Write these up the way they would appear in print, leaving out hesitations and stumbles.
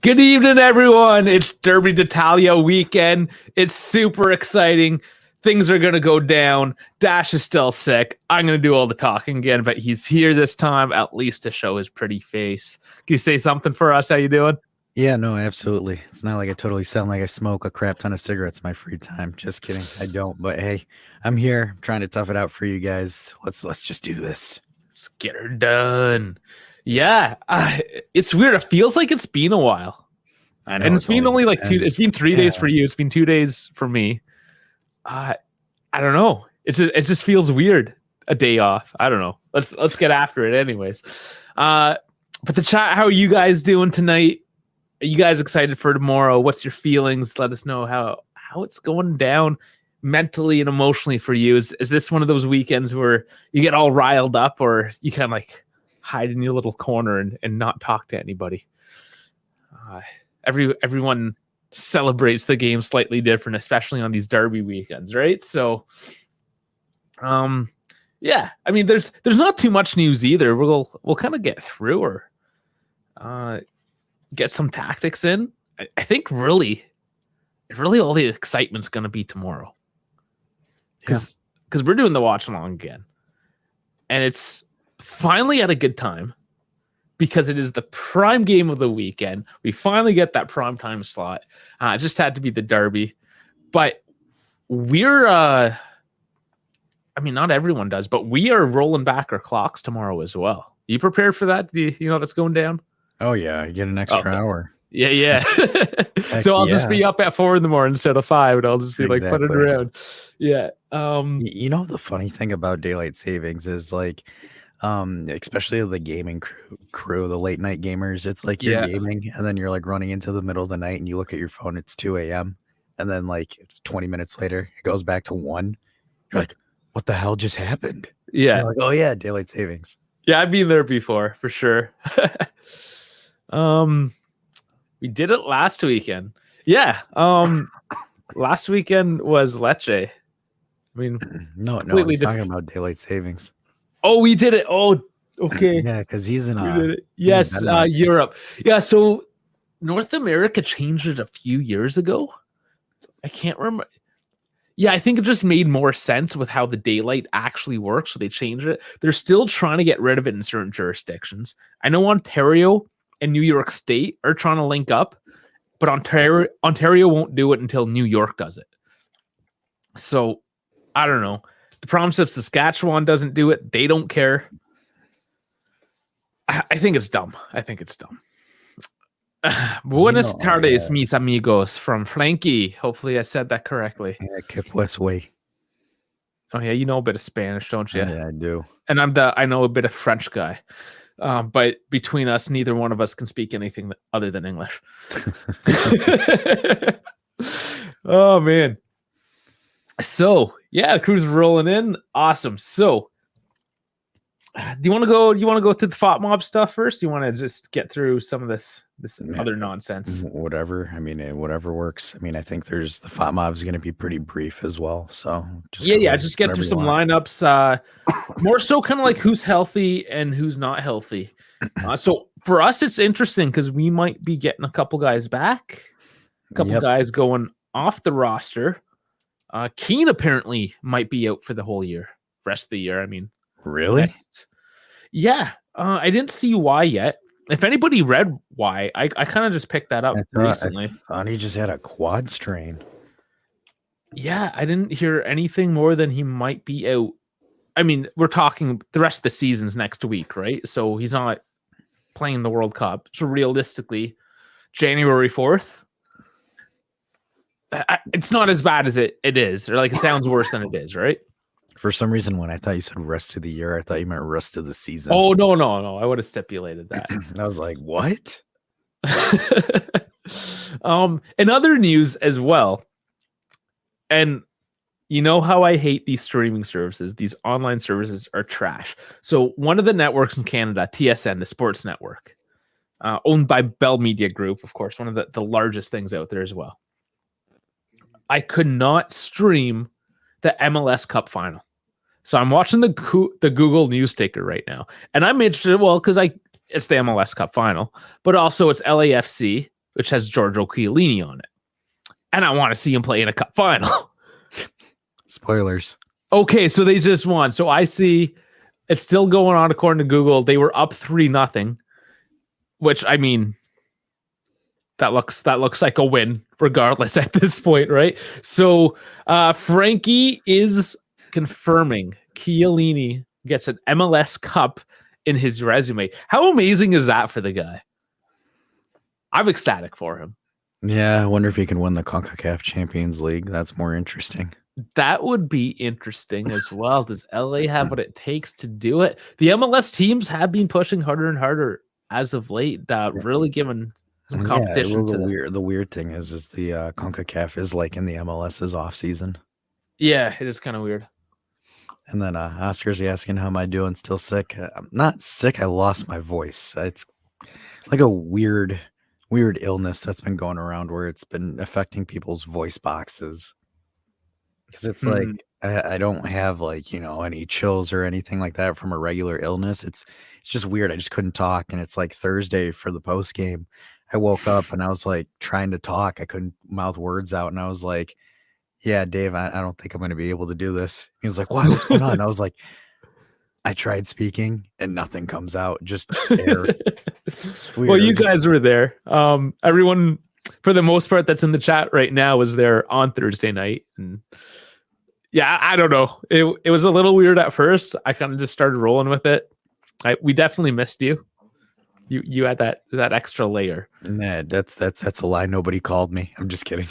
Good evening, everyone. It's Derby d'Italia weekend. It's super exciting. Things are going to go down. Dash is still sick. I'm going to do all the talking again, but he's here this time, at least to show his pretty face. Can you say something for us? How you doing? Yeah, no, absolutely. It's not like I totally sound like I smoke a crap ton of cigarettes in my free time. Just kidding. I don't. But hey, I'm here. I'm trying to tough it out for you guys. Let's just do this. Let's get her done. Yeah, it's weird. It feels like it's been a while. I know. And it's been only like two. It's been 3 days for you. It's been 2 days for me. I don't know. It just feels weird. A day off. I don't know. Let's get after it, anyways. But the chat. How are you guys doing tonight? Are you guys excited for tomorrow? What's your feelings? Let us know how it's going down mentally and emotionally for you. Is this one of those weekends where you get all riled up, or you kind of like hide in your little corner and not talk to anybody? Everyone celebrates the game slightly different, especially on these derby weekends, right? So, yeah, I mean, there's not too much news either. We'll kind of get through or get some tactics in. I think really all the excitement's going to be tomorrow, because we're doing the watch along again, and it's finally at a good time. Because it is the prime game of the weekend. We finally get that prime time slot. It just had to be the derby. But we're, I mean, not everyone does, but we are rolling back our clocks tomorrow as well. You prepared for that? Do you know that's going down? Oh, yeah. You get an extra hour. Yeah. So I'll just be up at 4 a.m. instead of 5, and I'll just be like putting around. Yeah. You know, the funny thing about daylight savings is like, especially the gaming crew, the late night gamers, it's like you're gaming and then you're like running into the middle of the night and you look at your phone, it's 2 a.m. and then like 20 minutes later it goes back to 1. You're like, what the hell just happened? Yeah. Like, oh yeah, daylight savings. Yeah, I've been there before for sure. We did it last weekend. Yeah. Last weekend was Leche. I mean, no, I was talking about daylight savings. Oh, we did it. Oh, okay. Yeah, because he's in yes, Europe. Yeah, so North America changed it a few years ago. I can't remember. Yeah, I think it just made more sense with how the daylight actually works, so they changed it. They're still trying to get rid of it in certain jurisdictions. I know Ontario and New York State are trying to link up, but Ontario won't do it until New York does it. So, I don't know. The province of Saskatchewan doesn't do it. They don't care. I think it's dumb. Buenas tardes, mis amigos, from Frankie. Hopefully I said that correctly. Yeah, Kip Westway. Oh yeah, you know a bit of Spanish, don't you? Yeah, I do. And I know a bit of French guy. But between us, neither one of us can speak anything other than English. Oh man. So yeah, the crew's rolling in. Awesome. So do you want to go through the FOT mob stuff first? Do you want to just get through some of this other nonsense? Whatever. I mean, whatever works. I mean, I think the FOT mob is going to be pretty brief as well. So just get through some lineups. More so kind of like who's healthy and who's not healthy. So for us, it's interesting because we might be getting a couple guys back, a couple guys going off the roster. Keane apparently might be out for the whole year, rest of the year. I mean, really? Yeah. I didn't see why yet. If anybody read why, I kind of just picked that up recently. I thought he just had a quad strain. Yeah, I didn't hear anything more than he might be out. I mean, we're talking the rest of the season's next week, right? So he's not playing the World Cup. So realistically, January 4th, it's not as bad as it is. Or like it sounds worse than it is, right? For some reason, when I thought you said rest of the year, I thought you meant rest of the season. Oh, no. I would have stipulated that. I was like, what? In other news as well, and you know how I hate these streaming services. These online services are trash. So one of the networks in Canada, TSN, the sports network, owned by Bell Media Group, of course, one of the largest things out there as well. I could not stream the MLS Cup final. So I'm watching the Google News ticker right now. And I'm interested, well, because it's the MLS Cup final, but also it's LAFC which has Giorgio Chiellini on it. And I want to see him play in a cup final. Spoilers. Okay, so they just won. So I see it's still going on according to Google. They were up 3-0, which, I mean, that looks like a win regardless at this point, right? So Frankie is confirming Chiellini gets an MLS Cup in his resume. How amazing is that for the guy? I'm ecstatic for him. Yeah, I wonder if he can win the CONCACAF Champions League. That's more interesting. That would be interesting as well. Does LA have what it takes to do it? The MLS teams have been pushing harder and harder as of late, really giving some competition to them. The weird thing is the CONCACAF is like in the MLS's off season. Yeah, it is kind of weird. And then Oscar's asking, how am I doing? Still sick? I'm not sick. I lost my voice. It's like a weird illness that's been going around where it's been affecting people's voice boxes. Because it's like I don't have like, any chills or anything like that from a regular illness. It's just weird. I just couldn't talk. And it's like Thursday for the post game. I woke up and I was like trying to talk. I couldn't mouth words out. And I was like, yeah, Dave, I don't think I'm going to be able to do this. He was like, why? What's going on? And I was like, I tried speaking and nothing comes out. Just air. It's weird. Well, you guys were there. Everyone, for the most part, that's in the chat right now was there on Thursday night. And yeah, I don't know. It was a little weird at first. I kind of just started rolling with it. We definitely missed you. You had that extra layer. Nah, that's a lie. Nobody called me. I'm just kidding.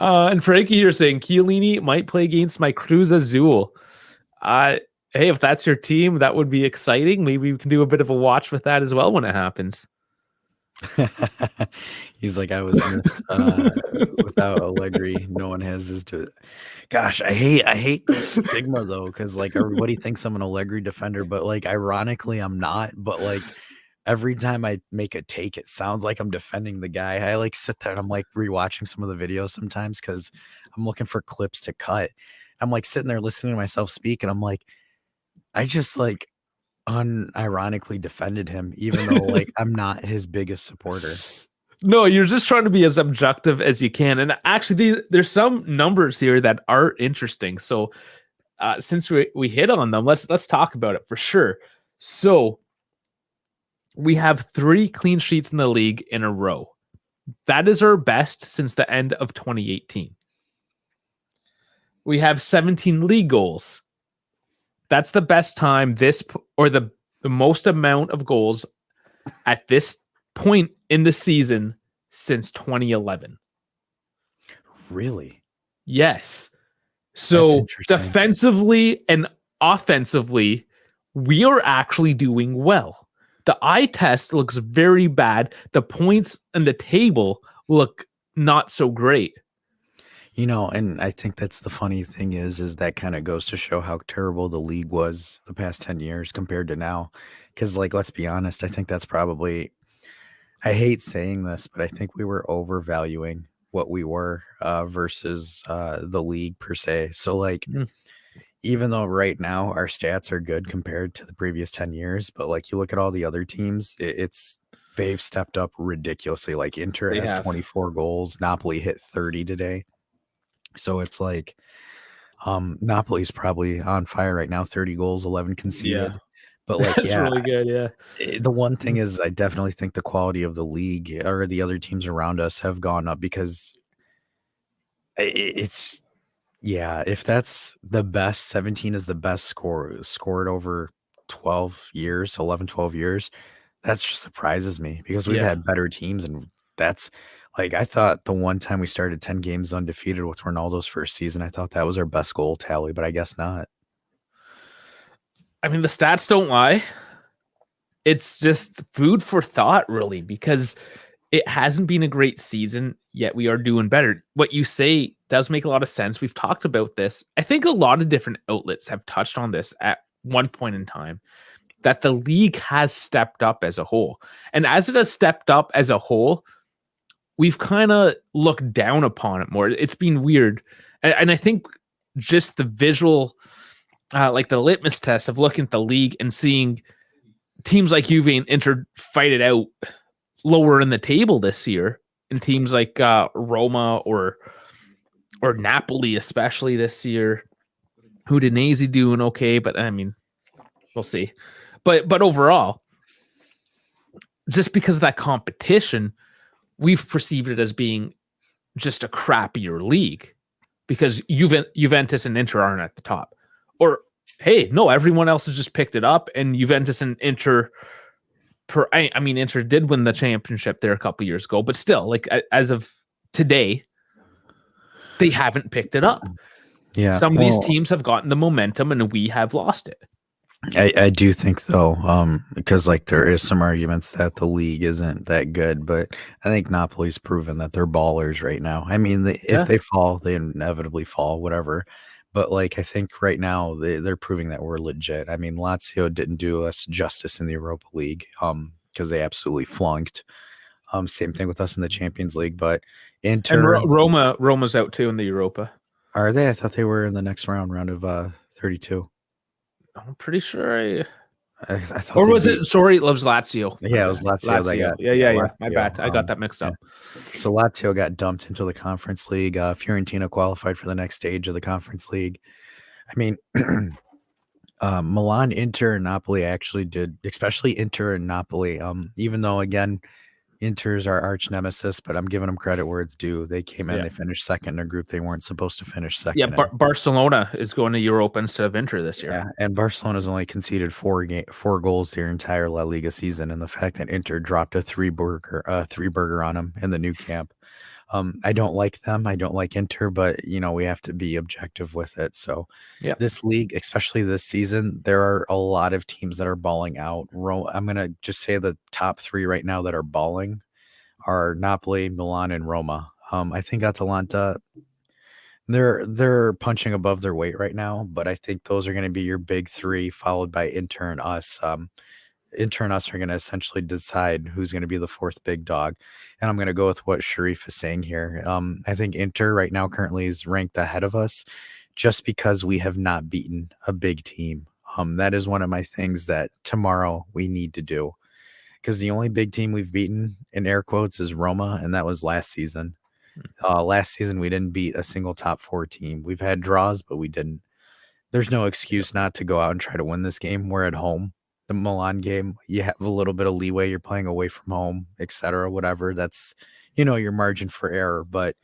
And Frankie, you're saying Chiellini might play against my Cruz Azul. Hey, if that's your team, that would be exciting. Maybe we can do a bit of a watch with that as well when it happens. He's like, I was missed without Allegri. No one has this to. Gosh, I hate the stigma though, because like everybody thinks I'm an Allegri defender, but like ironically, I'm not. But like every time I make a take, it sounds like I'm defending the guy. I like sit there and I'm like rewatching some of the videos sometimes because I'm looking for clips to cut. I'm like sitting there listening to myself speak, and I'm like, I just like unironically defended him, even though like I'm not his biggest supporter. No, you're just trying to be as objective as you can. And actually, there's some numbers here that are interesting. So since we hit on them, let's talk about it for sure. So we have 3 clean sheets in the league in a row. That is our best since the end of 2018. We have 17 league goals. That's the best time the most amount of goals at this point in the season since 2011. Really? Yes. So defensively and offensively, we are actually doing well. The eye test looks very bad. The points in the table look not so great. And I think that's the funny thing is that kind of goes to show how terrible the league was the past 10 years compared to now. Because, like, let's be honest, I think that's probably, I hate saying this, but I think we were overvaluing what we were versus the league per se. So, like, even though right now our stats are good compared to the previous 10 years, but, like, you look at all the other teams, they've stepped up ridiculously. Like, Inter has 24 goals. Napoli hit 30 today. So it's like Napoli's probably on fire right now, 30 goals, 11 conceded. Yeah. But like, that's really good, yeah. The one thing is I definitely think the quality of the league or the other teams around us have gone up because if that's the best, 17 is the best scored over 12 years, 11, 12 years, that just surprises me because we've had better teams, and that's like, I thought the one time we started 10 games undefeated with Ronaldo's first season, I thought that was our best goal tally, but I guess not. I mean, the stats don't lie. It's just food for thought, really, because it hasn't been a great season, yet we are doing better. What you say does make a lot of sense. We've talked about this. I think a lot of different outlets have touched on this at one point in time, that the league has stepped up as a whole. And as it has stepped up as a whole, we've kind of looked down upon it more. It's been weird. And I think just the visual, like the litmus test of looking at the league and seeing teams like Juve and Inter fight it out lower in the table this year, and teams like Roma or Napoli, especially this year. Udinese doing okay, but I mean, we'll see. But overall, just because of that competition, we've perceived it as being just a crappier league because Juventus and Inter aren't at the top. Or hey, no, everyone else has just picked it up, and Juventus and Inter. I mean, Inter did win the championship there a couple years ago, but still, like as of today, they haven't picked it up. Yeah, some of these teams have gotten the momentum, and we have lost it. I do think though, because like there is some arguments that the league isn't that good, but I think Napoli's proven that they're ballers right now. I mean, if they fall, they inevitably fall, whatever. But like I think right now they're proving that we're legit. I mean, Lazio didn't do us justice in the Europa League, because they absolutely flunked. Same thing with us in the Champions League, but Inter and Roma's out too in the Europa. Are they? I thought they were in the next round of 32. I'm pretty sure I thought or was it? Sorry, it loves Lazio. Yeah, it was Lazio. Yeah. My bad. I got that mixed up. So Lazio got dumped into the Conference League. Fiorentina qualified for the next stage of the Conference League. I mean, Milan, Inter, and Napoli actually did, especially Inter and Napoli. Even though again, Inter's our arch nemesis, but I'm giving them credit where it's due. They came in, they finished second in a group they weren't supposed to finish second. Yeah, Barcelona is going to Europa instead of Inter this year. Yeah, and Barcelona's only conceded four goals their entire La Liga season, and the fact that Inter dropped a three burger on them in the new camp. I don't like them. I don't like Inter, but we have to be objective with it. So this league, especially this season, there are a lot of teams that are balling out. I'm going to just say the top three right now that are balling are Napoli, Milan, and Roma. I think Atalanta, they're punching above their weight right now, but I think those are going to be your big three, followed by Inter and us. Inter and us are going to essentially decide who's going to be the fourth big dog. And I'm going to go with what Sharif is saying here. I think Inter right now currently is ranked ahead of us just because we have not beaten a big team. That is one of my things that tomorrow we need to do, because the only big team we've beaten in air quotes is Roma, and that was last season. Last season, we didn't beat a single top four team. We've had draws, but we didn't. There's no excuse not to go out and try to win this game. We're at home. The Milan game, you have a little bit of leeway. You're playing away from home, etc. Whatever. That's, your margin for error. But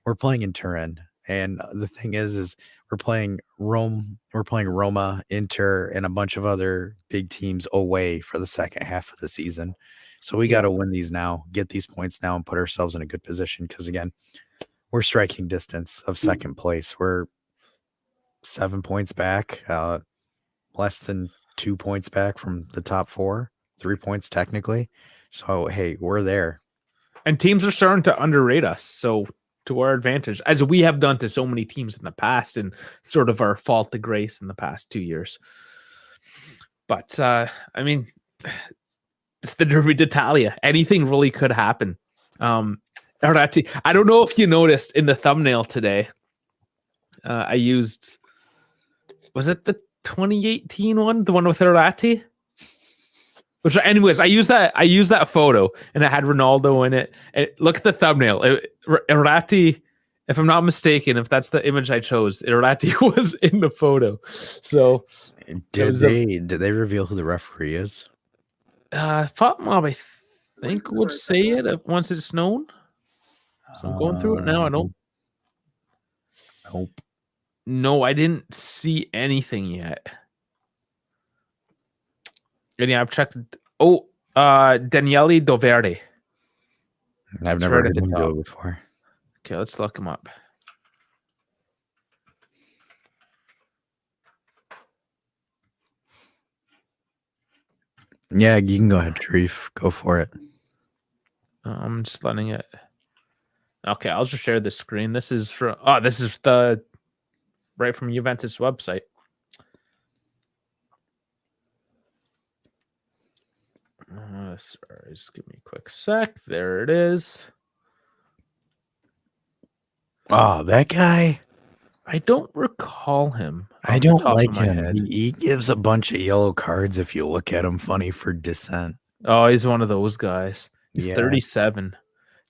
we're playing in Turin, and the thing is we're playing Rome. We're playing Roma, Inter, and a bunch of other big teams away for the second half of the season. So we got to win these now, get these points now, and put ourselves in a good position. Because again, we're striking distance of second place. We're 7 points back, less than 2 points back from the top four, 3 points technically. So, hey, we're there. And teams are starting to underrate us. So to our advantage, as we have done to so many teams in the past, and sort of our fault to grace in the past 2 years. But, I mean, it's the Derby d'Italia. Anything really could happen. I don't know if you noticed in the thumbnail today, I used, was it the 2018 one, the one with Irati? Which, anyways, I used that photo, and it had Ronaldo in it. And look at the thumbnail. Irati, if I'm not mistaken, if that's the image I chose, Irati was in the photo. So did they reveal who the referee is? FotMob, I think, would say it once it's known. So I'm going through it now. I don't. Nope. No, I didn't see anything yet. And yeah, I've checked. Oh, Daniele Doveri. I've never heard him do it before. Okay, let's look him up. Yeah, you can go ahead, Sharif. Go for it. I'm just letting it. Okay, I'll just share the screen. This is the right from Juventus website. Sorry, just give me a quick sec. There it is. Oh, that guy. I don't recall him. I don't like him. He gives a bunch of yellow cards if you look at him funny for dissent. Oh, he's one of those guys. He's Yeah. 37.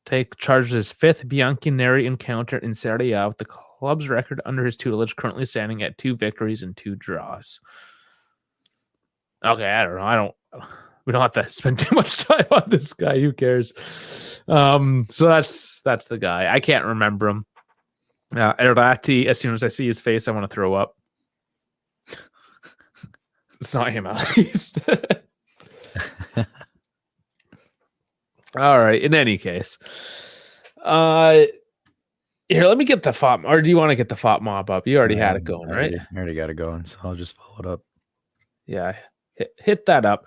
Take charge of his 5th Bianconeri encounter in Serie A, with the club's record under his tutelage currently standing at 2 victories and 2 draws. Okay, I don't know. We don't have to spend too much time on this guy. Who cares? So that's the guy. I can't remember him. Errati, as soon as I see his face, I want to throw up. It's not him, at least. All right. In any case, here, let me get the FOP. Or do you want to get the FOP mob up? You already had it going, right? I already got it going, so I'll just follow it up. Yeah, hit that up.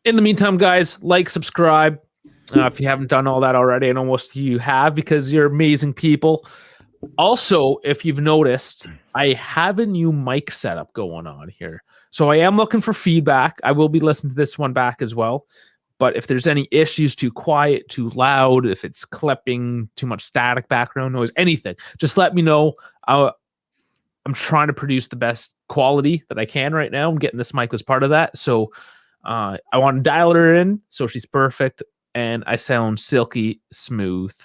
In the meantime, guys, like, subscribe. If you haven't done all that already, and almost you have, because you're amazing people. Also, if you've noticed, I have a new mic setup going on here. So I am looking for feedback. I will be listening to this one back as well. But if there's any issues, too quiet, too loud, if it's clipping, too much static background noise, anything, just let me know. I'm trying to produce the best quality that I can right now. I'm getting this mic as part of that. So I want to dial her in so she's perfect and I sound silky smooth.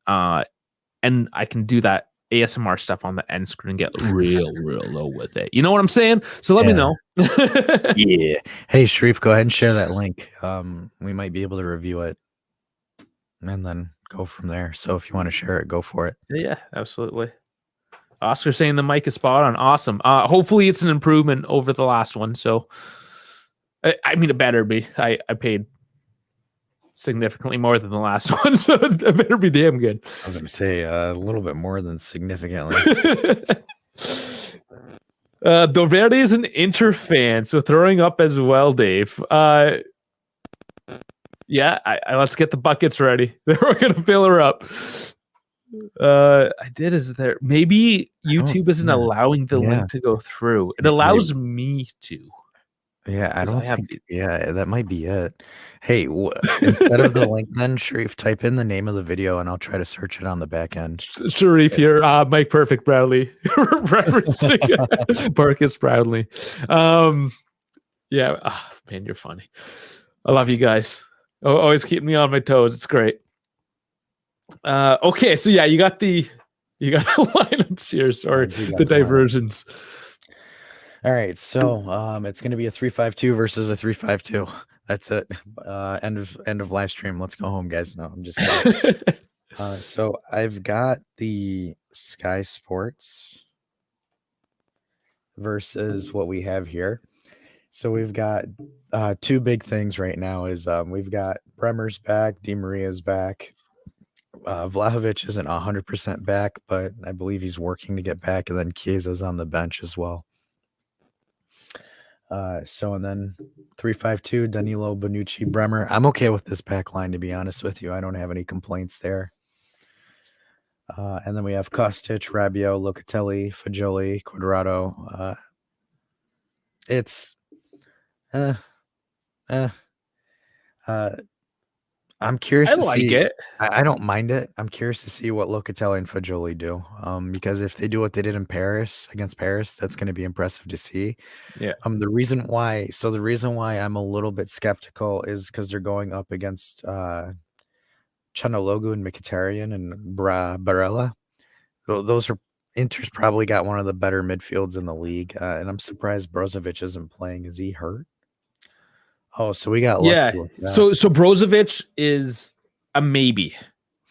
And I can do that ASMR stuff on the end screen and get real low with it. You know what I'm saying? So let me know. Yeah. Hey, Sharif, go ahead and share that link. We might be able to review it and then go from there. So if you want to share it, go for it. Yeah, absolutely. Oscar saying the mic is spot on. Awesome. Hopefully it's an improvement over the last one. So, I mean, it better be. I paid significantly more than the last one, so it better be damn good. I was going to say a little bit more than significantly. Merde is an Inter fan, so throwing up as well, Dave. Yeah, let's get the buckets ready. We're gonna fill her up. I did. Is there maybe YouTube isn't allowing the link to go through? It allows me to. Yeah, I don't think. Yeah, that might be it. Hey, instead of the link, then Sharif, type in the name of the video, and I'll try to search it on the back end. Sharif here, Mike Perfect Bradley, referencing Marcus Bradley. Yeah, man, you're funny. I love you guys. Always keep me on my toes. It's great. Okay, so yeah, you got the lineups here. Sorry, the diversions. All right, so it's going to be a 3-5-2 versus a 3-5-2. That's it. End of live stream. Let's go home, guys. No, I'm just kidding. So I've got the Sky Sports versus what we have here. So we've got two big things right now. Is we've got Bremer's back, Di Maria's back. Vlahovic isn't 100% back, but I believe he's working to get back, and then Chiesa's on the bench as well. So and then 3-5-2, Danilo, Bonucci, Bremer. I'm okay with this back line, to be honest with you. I don't have any complaints there. And then we have Kostic, Rabiot, Locatelli, Fagioli, Quadrado. It's I'm curious to see. It. I don't mind it. I'm curious to see what Locatelli and Fagioli do. Because if they do what they did in Paris against Paris, that's going to be impressive to see. Yeah. The reason why I'm a little bit skeptical is because they're going up against Chanologu and Mkhitaryan and Barella. Those are Inter's probably got one of the better midfields in the league, and I'm surprised Brozovic isn't playing. Is he hurt? Oh, so we got lucky with that. So Brozovic is a maybe.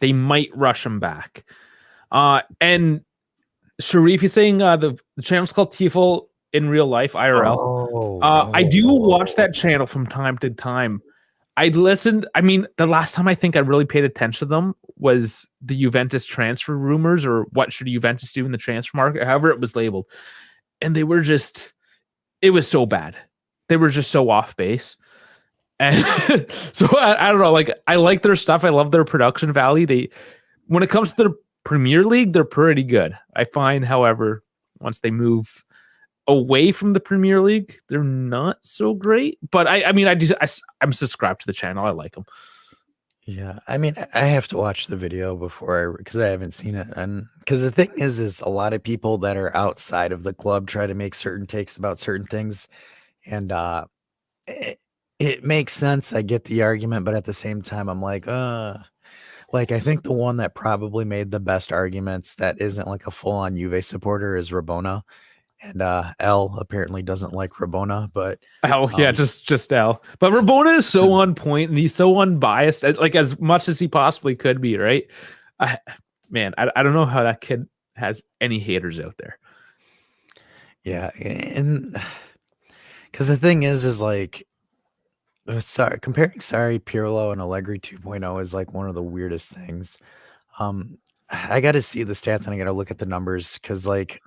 They might rush him back. And Sharif is saying the channel's called Tifo in real life, IRL. I do watch that channel from time to time. I listened. I mean, the last time I think I really paid attention to them was the Juventus transfer rumors, or what should Juventus do in the transfer market, however it was labeled. And they were just, it was so bad. They were just so off base. And so I don't know, like, I like their stuff. I love their production value. When it comes to the Premier League, they're pretty good. I find, however, once they move away from the Premier League, they're not so great. But I'm subscribed to the channel. I like them. Yeah, I mean, I have to watch the video because I haven't seen it, and because the thing is a lot of people that are outside of the club try to make certain takes about certain things, and It makes sense. I get the argument, but at the same time, I'm like, I think the one that probably made the best arguments that isn't like a full-on Juve supporter is Rabona, and L apparently doesn't like Rabona, but Al, yeah, um, just Al. But Rabona is so on point and he's so unbiased, like as much as he possibly could be, right? I, man, I don't know how that kid has any haters out there. yeah, and because the thing is like, sorry, comparing Sarri, Pirlo, and Allegri 2.0 is like one of the weirdest things. Um, I got to see the stats and I got to look at the numbers because like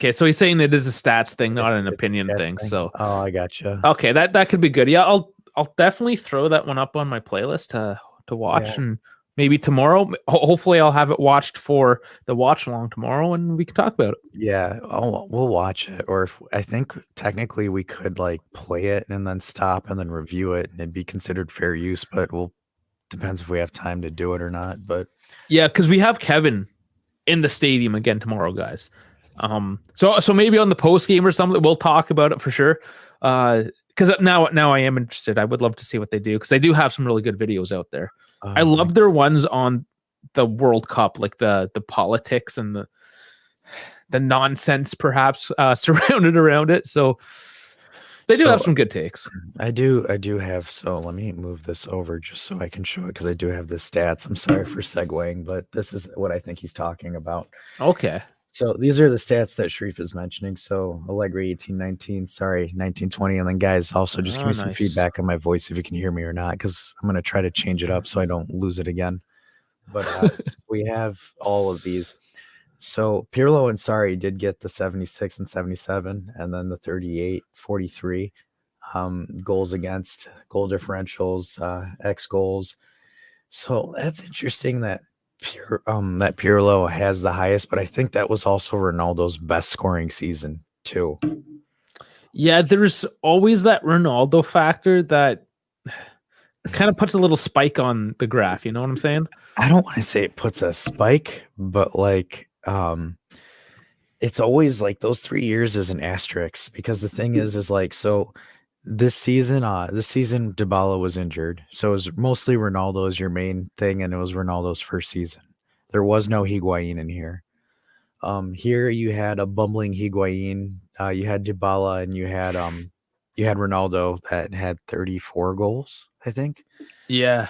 Okay, so he's saying it is a stats thing, not an it's a opinion stats thing. thing. So Oh, I gotcha. okay, that could be good. Yeah, I'll definitely throw that one up on my playlist to watch, Yeah, and maybe tomorrow. Hopefully, I'll have it watched for the watch along tomorrow, and we can talk about it. yeah. We'll watch it, or if I think technically we could like play it and then stop and then review it, and it'd be considered fair use. But we'll depends if we have time to do it or not. But Yeah, because we have Kevin in the stadium again tomorrow, guys. So maybe on the post game or something, we'll talk about it for sure. Because now I am interested. I would love to see what they do because they do have some really good videos out there. I like, love their ones on the World Cup, like the politics and the nonsense perhaps surrounded around it. So they do have so some good takes. I do have. So let me move this over just so I can show it because I do have the stats. I'm sorry for segueing, but this is what I think he's talking about. Okay. So these are the stats that Sharif is mentioning. So Allegri 1819, sorry, 1920. And then guys, also just give Oh, me some nice. feedback on my voice if you can hear me or not, because I'm gonna try to change it up so I don't lose it again. But we have all of these. So Pirlo and Sarri did get the 76 and 77, and then the 38, 43 goals against, goal differentials, X goals. So that's interesting that that Pirlo has the highest, but I think that was also Ronaldo's best scoring season too. Yeah, there's always that Ronaldo factor that kind of puts a little spike on the graph. You know what I'm saying? I don't want to say it puts a spike, but like it's always like those 3 years is an asterisk because the thing is like so this season Dybala was injured. So it was mostly Ronaldo as your main thing and it was Ronaldo's first season. There was no Higuain in here. Here you had a bumbling Higuain, you had Dybala, and you had Ronaldo that had 34 goals, I think. Yeah.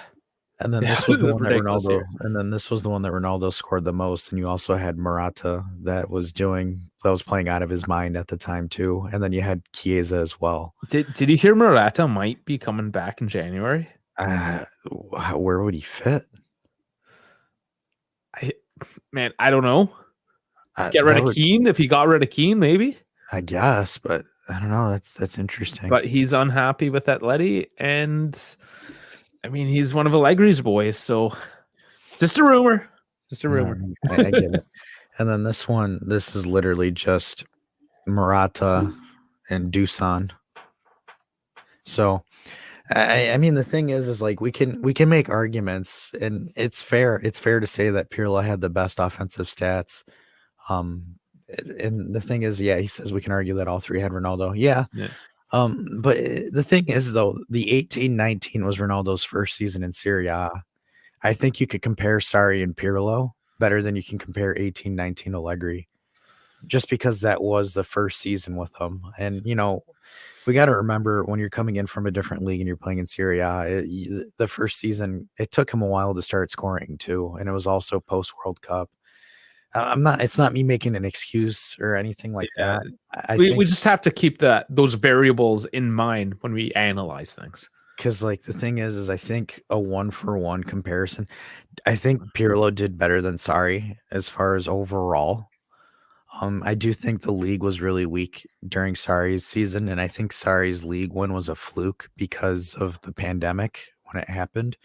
And then Yeah. this was the one that Ridiculous Ronaldo, here. and then this was the one that Ronaldo scored the most. And you also had Morata that was playing out of his mind at the time too. And then you had Chiesa as well. Did you hear Morata might be coming back in January? Uh, where would he fit? I Man, I don't know. Get rid That of would, Keane if he got rid of Keane, maybe. I guess, but I don't know. That's interesting. But he's unhappy with Atleti, and I mean he's one of Allegri's boys, so just a rumor. Just a No, rumor. I get it. And then this is literally just Murata and Dusan. So I mean the thing is like we can make arguments and it's fair. It's fair to say that Pirlo had the best offensive stats. Um and the thing is, yeah, he says we can argue that all three had Ronaldo. Yeah. Yeah. But the thing is though, the 18-19 was Ronaldo's first season in Serie A. I think you could compare Sarri and Pirlo better than you can compare 18-19 Allegri. Just because that was the first season with him. And, we got to remember when you're coming in from a different league and you're playing in Serie A, the first season, it took him a while to start scoring too. And it was also post World Cup. It's not me making an excuse or anything like Yeah. that. I We think just have to keep those variables in mind when we analyze things. because like the thing is I think a 1-for-1 comparison, I think Pirlo did better than Sarri as far as overall. I do think the league was really weak during Sarri's season, and I think Sarri's league win was a fluke because of the pandemic when it happened.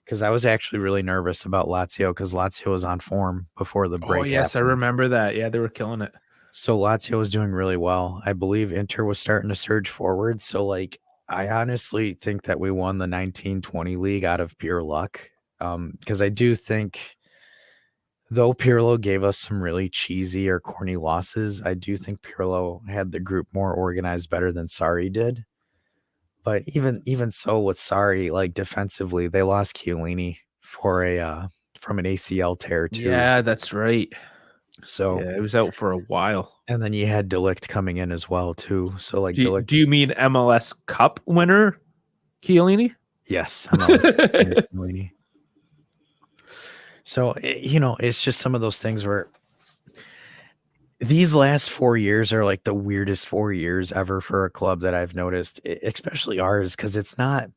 Because I was actually really nervous about Lazio because Lazio was on form before the Oh break yes, I happened. remember that. Yeah, they were killing it. So Lazio was doing really well. I believe Inter was starting to surge forward. So like I honestly think that we won the 1920 league out of pure luck. Because I do think though Pirlo gave us some really cheesy or corny losses, I do think Pirlo had the group more organized better than Sarri did. But even so, with Sarri, like defensively, they lost Chiellini for a from an ACL tear too. Yeah, that's right. So Yeah, it was out for a while. and then you had Delict coming in as well too. So like Do Delict, do you mean MLS Cup winner Chiellini? yes, MLS Chiellini. So it's just some of those things where these last 4 years are like the weirdest 4 years ever for a club that I've noticed, especially ours, because it's not.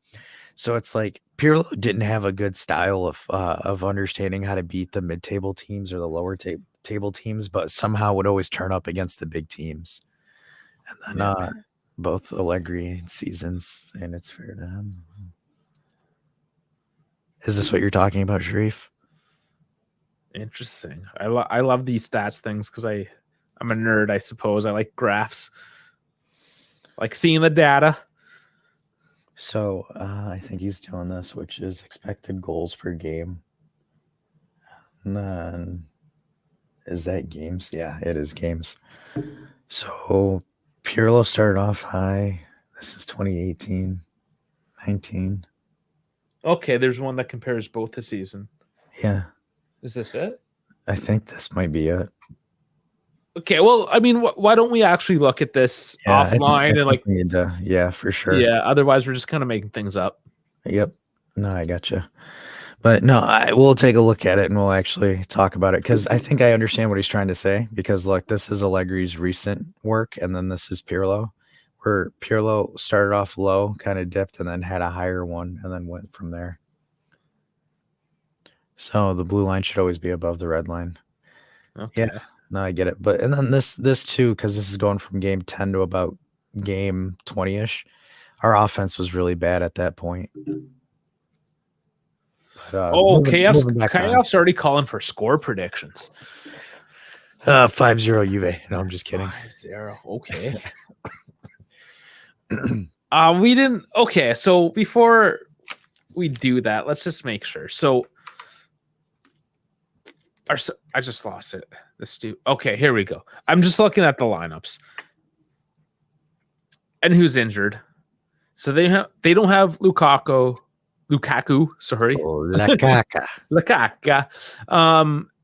So it's like Pirlo didn't have a good style of understanding how to beat the mid-table teams or the lower table teams, but somehow would always turn up against the big teams. And then Yeah, both Allegri seasons, and it's fair to him. Is this what you're talking about, Sharif? interesting. I love these stats things because I'm a nerd, I suppose. I like graphs, like seeing the data. So I think he's doing this, which is expected goals per game. And then is that games? Yeah, it is games. So Pirlo started off high. This is 2018, 19. Okay, there's one that compares both the season. Yeah, Is this it? I think this might be it. Okay, well, I mean, why don't we actually look at this offline and like, we need to, yeah, for sure. yeah. Otherwise, we're just kind of making things up. Yep. No, I gotcha. But no, we'll take a look at it and we'll actually talk about it because I think I understand what he's trying to say. Because look, this is Allegri's recent work, and then this is Pirlo, where Pirlo started off low, kind of dipped, and then had a higher one, and then went from there. So the blue line should always be above the red line. Okay. Yeah, no, I get it. But and then this too, because this is going from game 10 to about game 20-ish. Our offense was really bad at that point. But, KF's already calling for score predictions. 5-0 Juve. No, I'm just kidding. 5-0. Okay. We didn't. Okay, so before we do that, let's just make sure. So, I just lost it. Okay, here we go. I'm just looking at the lineups and who's injured. So they don't have Lukaku. Sorry, Lukaku.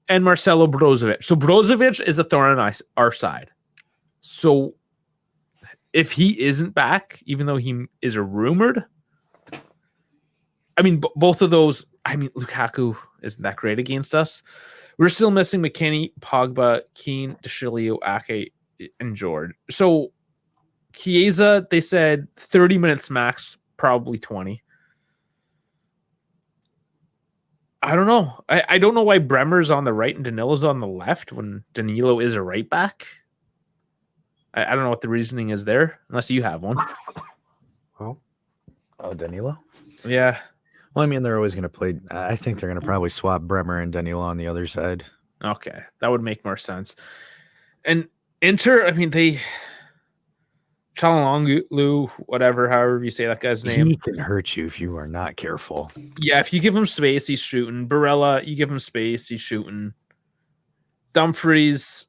And Marcelo Brozovic. So Brozovic is a thorn on our side. So if he isn't back, even though he is rumored, I mean, both of those. I mean, Lukaku isn't that great against us. We're still missing McKennie, Pogba, Keane, DeShilio, Ake, and George. So Chiesa, they said 30 minutes max, probably 20. I don't know. I don't know why Bremer's on the right and Danilo's on the left when Danilo is a right back. I don't know what the reasoning is there, unless you have one. Oh, Danilo? Yeah. Well, I mean, they're always going to play. I think they're going to probably swap Bremer and Danilo on the other side. Okay. That would make more sense. And Inter, I mean, Çalhanoğlu, whatever, however you say that guy's name. He can hurt you if you are not careful. Yeah, if you give him space, he's shooting. Barella, you give him space, he's shooting. Dumfries,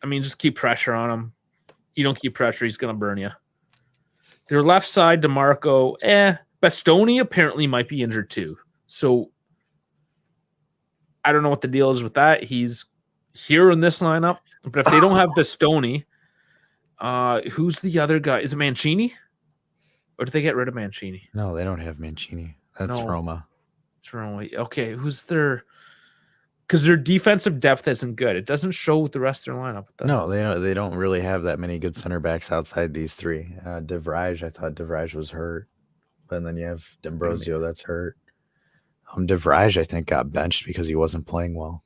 I mean, just keep pressure on him. You don't keep pressure, he's going to burn you. Their left side, DeMarco, Bastoni apparently might be injured too. So I don't know what the deal is with that. He's here in this lineup. But if they don't have Bastoni, who's the other guy? Is it Mancini? Or did they get rid of Mancini? No, they don't have Mancini. That's Roma. It's Roma. Okay, who's their... Because their defensive depth isn't good. It doesn't show with the rest of their lineup. No, they don't really have that many good center backs outside these three. De Vrij, I thought De Vrij was hurt. And then you have D'Ambrosio that's hurt. De Vrij, I think, got benched because he wasn't playing well.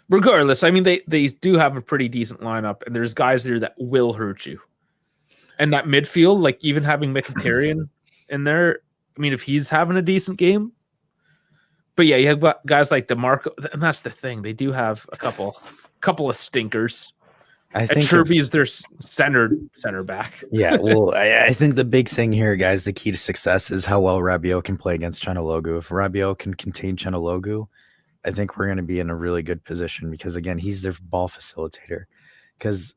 Regardless, I mean, they do have a pretty decent lineup, and there's guys there that will hurt you. And that midfield, like even having Mkhitaryan in there, I mean, if he's having a decent game. But yeah, you have guys like DeMarco, and that's the thing. They do have a couple of stinkers. I think Cherby is their center back. Yeah, well, I think the big thing here, guys, the key to success is how well Rabiot can play against Çalhanoğlu. If Rabiot can contain Çalhanoğlu, I think we're going to be in a really good position because, again, he's their ball facilitator. Because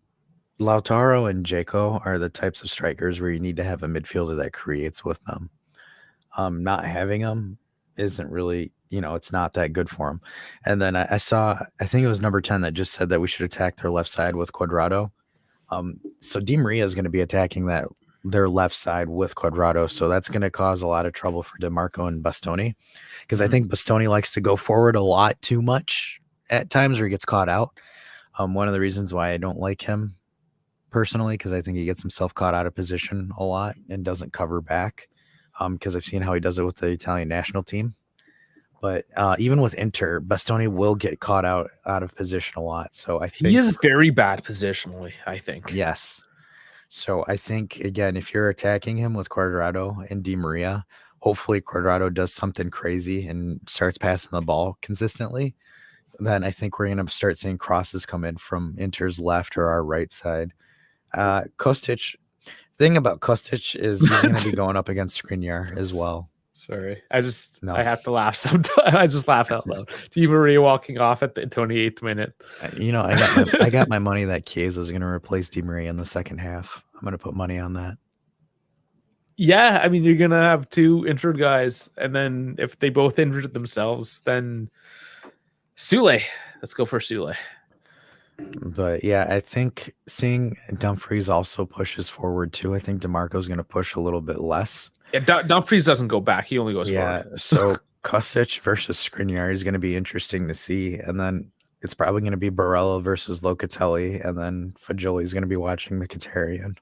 Lautaro and Jaco are the types of strikers where you need to have a midfielder that creates with them. Not having them isn't really, it's not that good for them. And then I saw, I think it was number 10 that just said that we should attack their left side with Cuadrado. So Di Maria is going to be attacking their left side with Cuadrado. So that's going to cause a lot of trouble for DeMarco and Bastoni, because I think Bastoni likes to go forward a lot too much at times, where he gets caught out. One of the reasons why I don't like him personally, because I think he gets himself caught out of position a lot and doesn't cover back. Because I've seen how he does it with the Italian national team. But even with Inter, Bastoni will get caught out of position a lot. So I think he is very bad positionally, I think. Yes. So I think, again, if you're attacking him with Cuadrado and Di Maria, hopefully Cuadrado does something crazy and starts passing the ball consistently. Then I think we're going to start seeing crosses come in from Inter's left or our right side. Kostic, thing about Kostic is he's going to be going up against Skriniar as well. Sorry, I have to laugh sometimes. I just laugh out loud. Di Maria walking off at the 28th minute. I got my money that Chiesa is going to replace Di Maria in the second half. I'm going to put money on that. Yeah, I mean, you're going to have two injured guys, and then if they both injured themselves, then Sule. Let's go for Sule. But yeah, I think seeing Dumfries also pushes forward too. I think DeMarco's going to push a little bit less. Yeah, Dumfries doesn't go back. He only goes forward. So Kostic versus Skriniar is going to be interesting to see. And then it's probably going to be Barella versus Locatelli. And then Fagioli is going to be watching Mkhitaryan.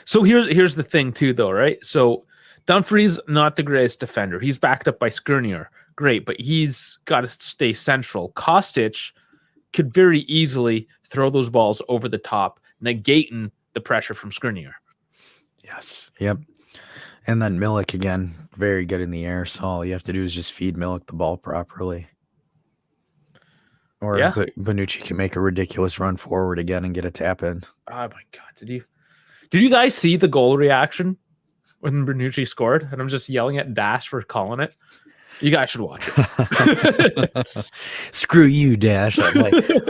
So here's the thing too, though, right? So Dumfries, not the greatest defender. He's backed up by Skriniar. Great, but he's got to stay central. Kostic could very easily throw those balls over the top, negating the pressure from Skriniar. Yes. Yep. And then Milik, again, very good in the air. So all you have to do is just feed Milik the ball properly. Or Bonucci can make a ridiculous run forward again and get a tap in. Oh my God. Did you guys see the goal reaction when Bonucci scored? And I'm just yelling at Dash for calling it. You guys should watch it. Screw you, Dash. I'm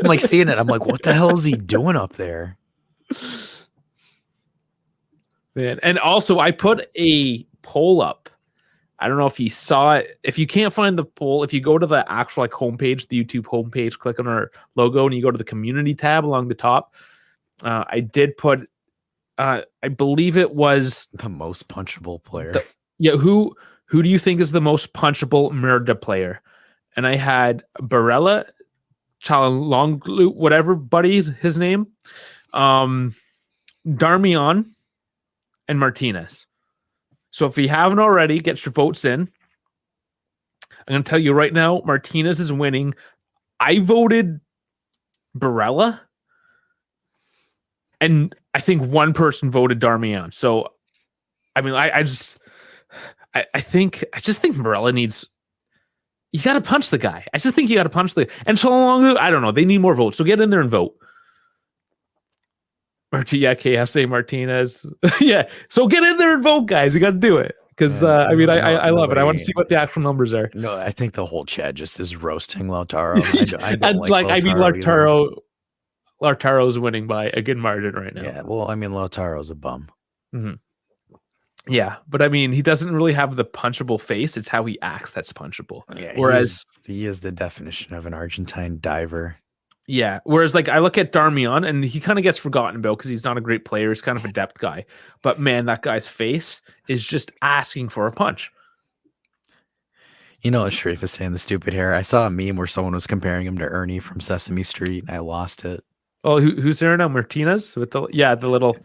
like seeing it. I'm like, what the hell is he doing up there? Man. And also, I put a poll up. I don't know if you saw it. If you can't find the poll, if you go to the actual homepage, the YouTube homepage, click on our logo, and you go to the community tab along the top, I did put, I believe it was the most punchable player. Who do you think is the most punchable Merde player? And I had Barella, Chalonglu, whatever buddy his name, Darmian, and Martinez. So if you haven't already, get your votes in. I'm going to tell you right now, Martinez is winning. I voted Barella, and I think one person voted Darmian. So, I mean, I just think Barella needs. You got to punch the guy. I just think you got to punch the. And so long, I don't know. They need more votes. So get in there and vote. KF say Martinez. Yeah. So get in there and vote, guys. You got to do it. Because, I love it. I want to see what the actual numbers are. No, I think the whole chat just is roasting Lautaro. I don't Lautaro's winning by a good margin right now. Yeah, well, I mean, Lautaro's a bum. Mm-hmm. Yeah, but I mean, he doesn't really have the punchable face. It's how he acts that's punchable. Yeah, whereas he is the definition of an Argentine diver. Yeah. Whereas, like, I look at Darmian and he kind of gets forgotten about because he's not a great player. He's kind of a depth guy. But man, that guy's face is just asking for a punch. You know, Sharif is saying the stupid hair. I saw a meme where someone was comparing him to Ernie from Sesame Street, and I lost it. Oh, who's there now? Martinez with the little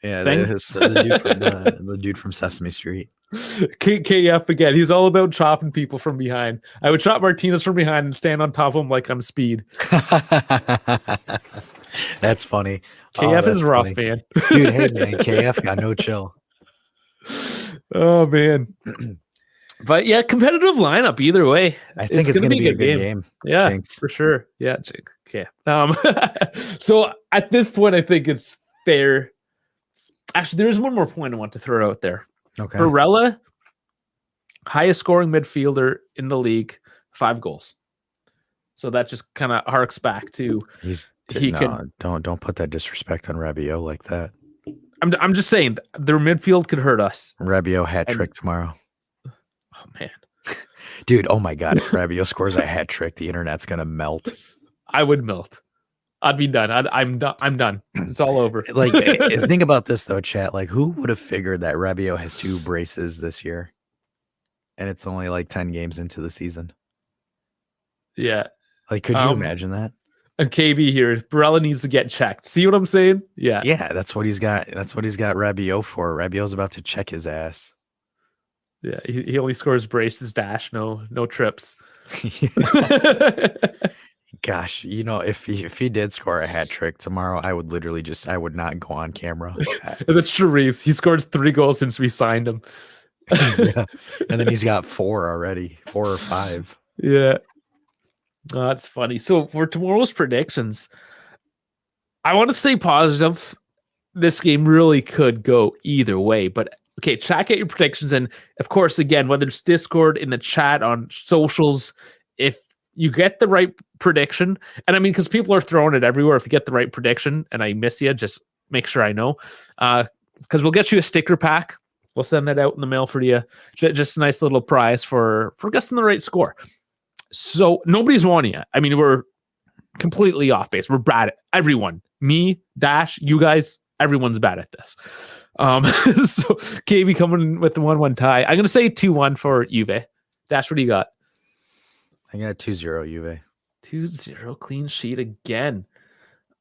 the dude from Sesame Street. KF again. He's all about chopping people from behind. I would chop Martinez from behind and stand on top of him like I'm Speed. That's funny. KF is rough, funny. Man. Dude, hey man, KF got no chill. Oh man. But yeah, competitive lineup either way. I think it's going to be a good game. Yeah, Jinx. For sure. Yeah, okay. So at this point, I think it's fair. Actually, there's one more point I want to throw out there. Okay. Barella, highest scoring midfielder in the league, 5 goals. So that just kind of harks back to he could. No, don't put that disrespect on Rabiot like that. I'm just saying their midfield could hurt us. Rabiot hat And- trick tomorrow. Oh man, Dude, oh my God, if Rabiot scores a hat trick, the internet's gonna melt. I would melt. I'd be done. I'm done. I'm done. It's all over. Like, think about this though, chat. Like, who would have figured that Rabiot has 2 braces this year, and it's only like 10 games into the season? Yeah. Like, could you imagine that? And KB here, Barella needs to get checked. See what I'm saying? Yeah. Yeah, that's what he's got. That's what he's got Rabiot for. Rabiot's about to check his ass. Yeah. He only scores braces, dash, no trips. Gosh, if he did score a hat trick tomorrow, I would literally I would not go on camera. That's true, Reeves. He scored 3 goals since we signed him. Yeah. And then he's got 4 already, 4 or 5. Yeah. Oh, that's funny. So for tomorrow's predictions, I want to stay positive. This game really could go either way, but okay, check out your predictions. And of course, again, whether it's Discord, in the chat, on socials, if you get the right prediction, and I mean, because people are throwing it everywhere. If you get the right prediction and I miss you, just make sure I know. Because we'll get you a sticker pack. We'll send that out in the mail for you. Just a nice little prize for guessing the right score. So nobody's won yet. I mean, we're completely off base. We're bad at everyone. Me, Dash, you guys, everyone's bad at this. So KB coming with the 1-1 tie. I'm gonna say 2-1 for Juve. Dash, what do you got? I got 2-0 Juve. 2-0 clean sheet again.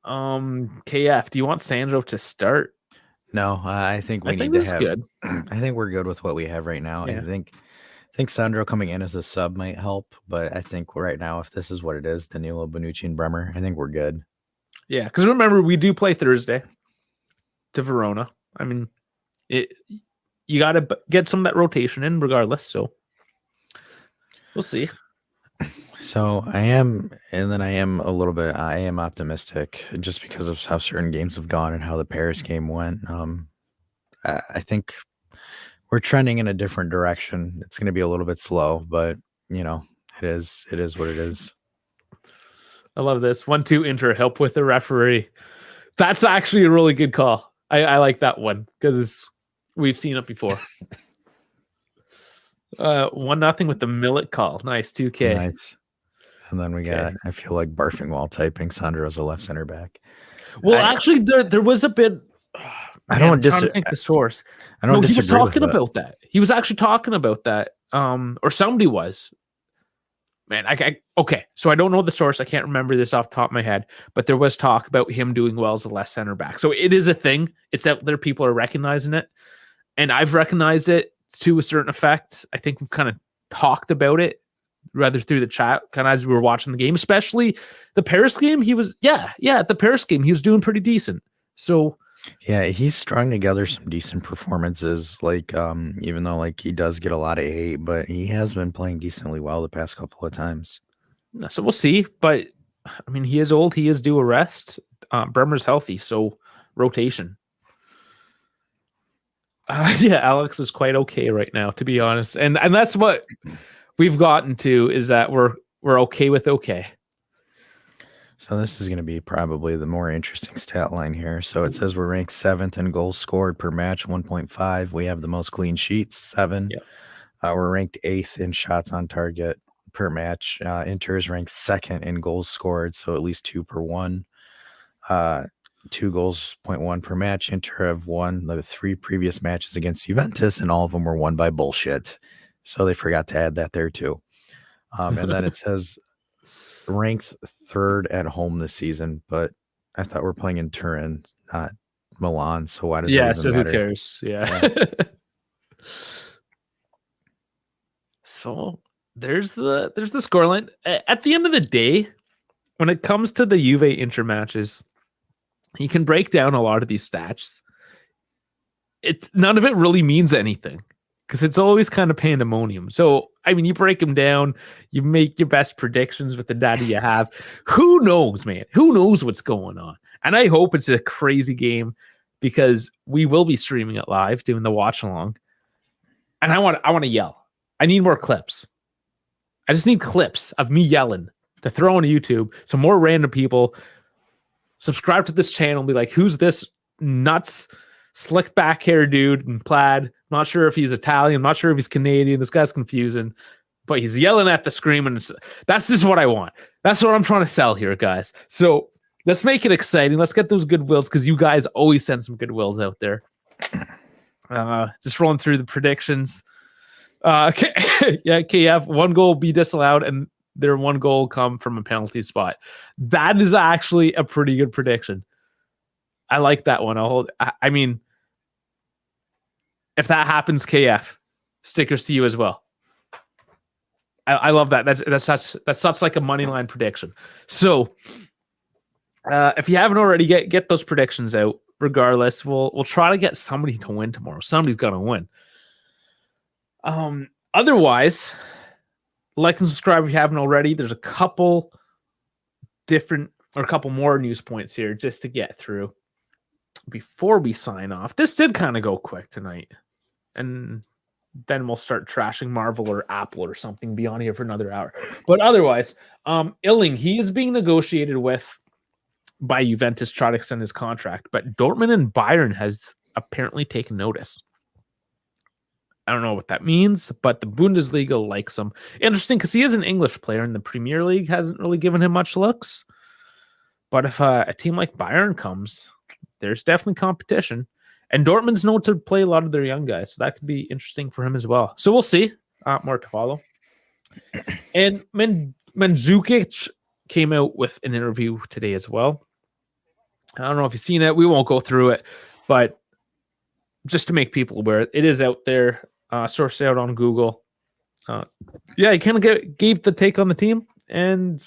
KF, do you want Sandro to start? No, I think we need to have. Good. I think we're good with what we have right now. Yeah. I think Sandro coming in as a sub might help, but I think right now, if this is what it is, Danilo, Bonucci, and Bremer, I think we're good. Yeah, because remember, we do play Thursday to Verona. I mean, you got to get some of that rotation in regardless, so we'll see. So I am a little bit, I am optimistic just because of how certain games have gone and how the Paris game went. I think we're trending in a different direction. It's going to be a little bit slow, but it is what it is. I love this 1-2 Inter, help with the referee. That's actually a really good call. I like that one because we've seen it before. 1-0 with the Millet call. Nice 2K. Nice. And then we got, I feel like barfing while typing. Sandro's a left center back. Well, actually, there was a bit. I don't trying to think the source. I don't disagree. He was talking about that. He was actually talking about that. Or somebody was. Man, okay. So I don't know the source. I can't remember this off the top of my head, but there was talk about him doing well as a left center back. So it is a thing. It's out there. People are recognizing it. And I've recognized it to a certain effect. I think we've kind of talked about it rather through the chat, kind of as we were watching the game, especially the Paris game. He was, at the Paris game, he was doing pretty decent. So yeah, he's strung together some decent performances. Like, even though like he does get a lot of hate, but he has been playing decently well the past couple of times. So we'll see. But I mean, he is old. He is due a rest. Bremer's healthy, so rotation. Alex is quite okay right now, to be honest, and that's what we've gotten to, is that we're okay with okay. So this is going to be probably the more interesting stat line here. So it says we're ranked 7th in goals scored per match, 1.5. We have the most clean sheets, 7. Yep. We're ranked 8th in shots on target per match. Inter is ranked 2nd in goals scored, so at least 2 per 1. 2 goals, 0.1 per match. Inter have won the 3 previous matches against Juventus, and all of them were won by bullshit. So they forgot to add that there too. And then it says ranked 3rd at home this season, but I thought we're playing in Turin, not Milan. So why does that even matter? Who cares? Yeah. So there's the scoreline. At the end of the day, when it comes to the Juve Inter matches, you can break down a lot of these stats. None of it really means anything, because it's always kind of pandemonium. So, I mean, you break them down, you make your best predictions with the data you have. Who knows, man? Who knows what's going on? And I hope it's a crazy game, because we will be streaming it live, doing the watch along. And I want to yell. I need more clips. I just need clips of me yelling to throw on YouTube, so more random people subscribe to this channel and be like, who's this nuts, slick back hair dude in plaid? Not sure if he's Italian. Not sure if he's Canadian. This guy's confusing, but he's yelling at the screen. And that's just what I want. That's what I'm trying to sell here, guys. So let's make it exciting. Let's get those goodwills because you guys always send some goodwills out there. Just rolling through the predictions. KF, 1 goal be disallowed and their 1 goal come from a penalty spot. That is actually a pretty good prediction. I like that one. I mean, if that happens, KF, stickers to you as well. I love that. That's such like a money line prediction. So if you haven't already, get those predictions out. Regardless, we'll try to get somebody to win tomorrow. Somebody's gonna win. Otherwise, like and subscribe if you haven't already. There's a couple more news points here just to get through before we sign off. This did kind of go quick tonight, and then we'll start trashing Marvel or Apple or something, be on here for another hour. But otherwise, Illing, he is being negotiated with by Juventus, try to extend his contract, but Dortmund and Bayern has apparently taken notice. I don't know what that means, but the Bundesliga likes him. Interesting, because he is an English player, and the Premier League hasn't really given him much looks. But if a team like Bayern comes, there's definitely competition. And Dortmund's known to play a lot of their young guys, so that could be interesting for him as well. So we'll see. More to follow. And Mandzukic came out with an interview today as well. I don't know if you've seen it. We won't go through it, but just to make people aware, it is out there. Source out on Google. He kind of gave the take on the team and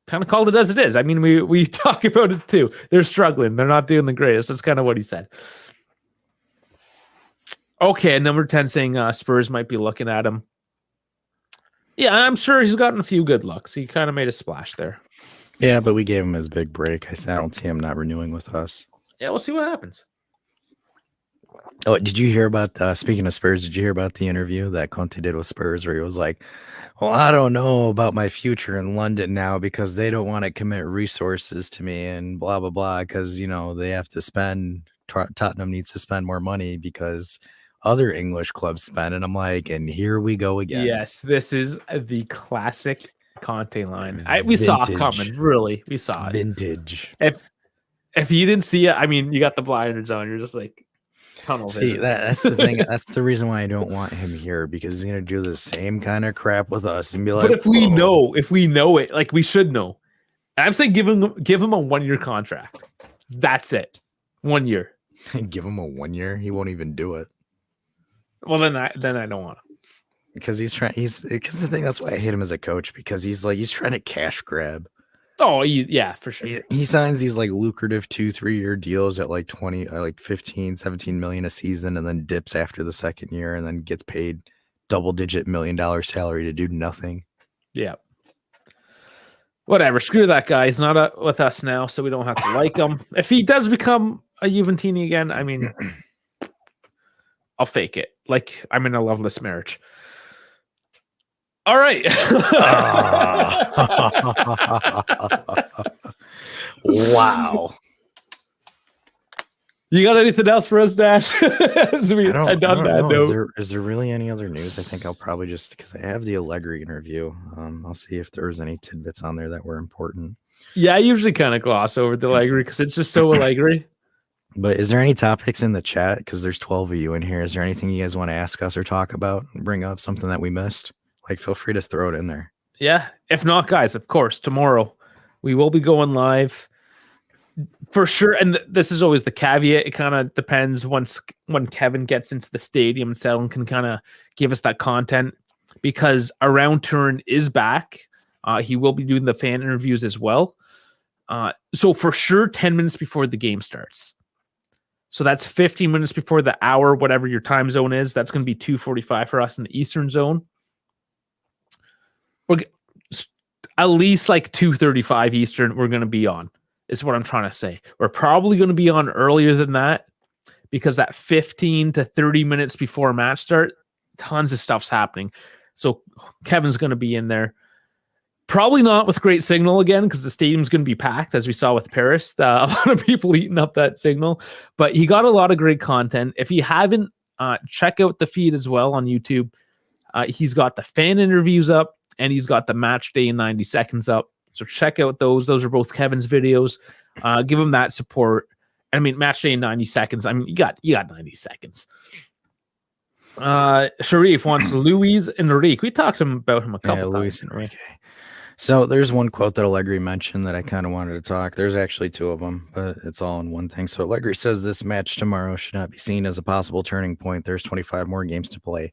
kind of called it as it is. I mean, we talk about it too. They're struggling. They're not doing the greatest. That's kind of what he said. Okay, number 10 saying Spurs might be looking at him. Yeah, I'm sure he's gotten a few good looks. He kind of made a splash there. Yeah, but we gave him his big break. I don't see him not renewing with us. Yeah, we'll see what happens. Oh, did you hear about, speaking of Spurs, did you hear about the interview that Conte did with Spurs where he was like, well, I don't know about my future in London now because they don't want to commit resources to me and blah, blah, blah, because, they have to spend, Tottenham needs to spend more money because other English clubs spend. And I'm like, and here we go again. Yes, this is the classic Conte line. We saw it coming, really. We saw it. Vintage. If you didn't see it, I mean, you got the blinders on. You're just like, tunnel vision. See, that's the thing. That's the reason why I don't want him here, because he's gonna do the same kind of crap with us and be like. But if we know it, like we should know. I'm saying give him a 1-year contract. That's it. 1 year. Give him a 1 year. He won't even do it. Well, then I don't want him. Because because the thing, that's why I hate him as a coach, because he's trying to cash grab. Oh, yeah, for sure. He signs these like lucrative 2-3 year deals at like 20, like 15, 17 million a season, and then dips after the second year, and then gets paid double-digit $1 million salary to do nothing. Yeah. Whatever. Screw that guy. He's not with us now, so we don't have to like him. If he does become a Juventini again, I mean, I'll fake it. Like I'm in a loveless marriage. All right. Wow. You got anything else for us, Dash? Is there really any other news? I think I'll probably because I have the Allegri interview. I'll see if there was any tidbits on there that were important. Yeah, I usually kind of gloss over the Allegri because it's just so Allegri. But is there any topics in the chat? Because there's 12 of you in here. Is there anything you guys want to ask us or talk about? Bring up something that we missed? Like, feel free to throw it in there. Yeah. If not, guys, of course, tomorrow we will be going live for sure. And this is always the caveat. It kind of depends when Kevin gets into the stadium and Settle can kind of give us that content, because Around Turn is back. He will be doing the fan interviews as well. So for sure, 10 minutes before the game starts. So that's 15 minutes before the hour, whatever your time zone is. That's going to be 2:45 for us in the Eastern zone. We're at least like 2:35 Eastern. We're going to be on, is what I'm trying to say. We're probably going to be on earlier than that, because that 15 to 30 minutes before match start, tons of stuff's happening. So Kevin's going to be in there. Probably not with great signal again, because the stadium's going to be packed, as we saw with Paris. A lot of people eating up that signal, but he got a lot of great content. If you haven't, check out the feed as well on YouTube. He's got the fan interviews up, and he's got the match day in 90 seconds up. So check out those. Those are both Kevin's videos. Give him that support. I mean, match day in 90 seconds. I mean, you got 90 seconds. Sharif wants Luis Enrique. We talked about him a couple times. Luis Enrique. So there's one quote that Allegri mentioned that I kind of wanted to talk. There's actually two of them, but it's all in one thing. So Allegri says this match tomorrow should not be seen as a possible turning point. There's 25 more games to play.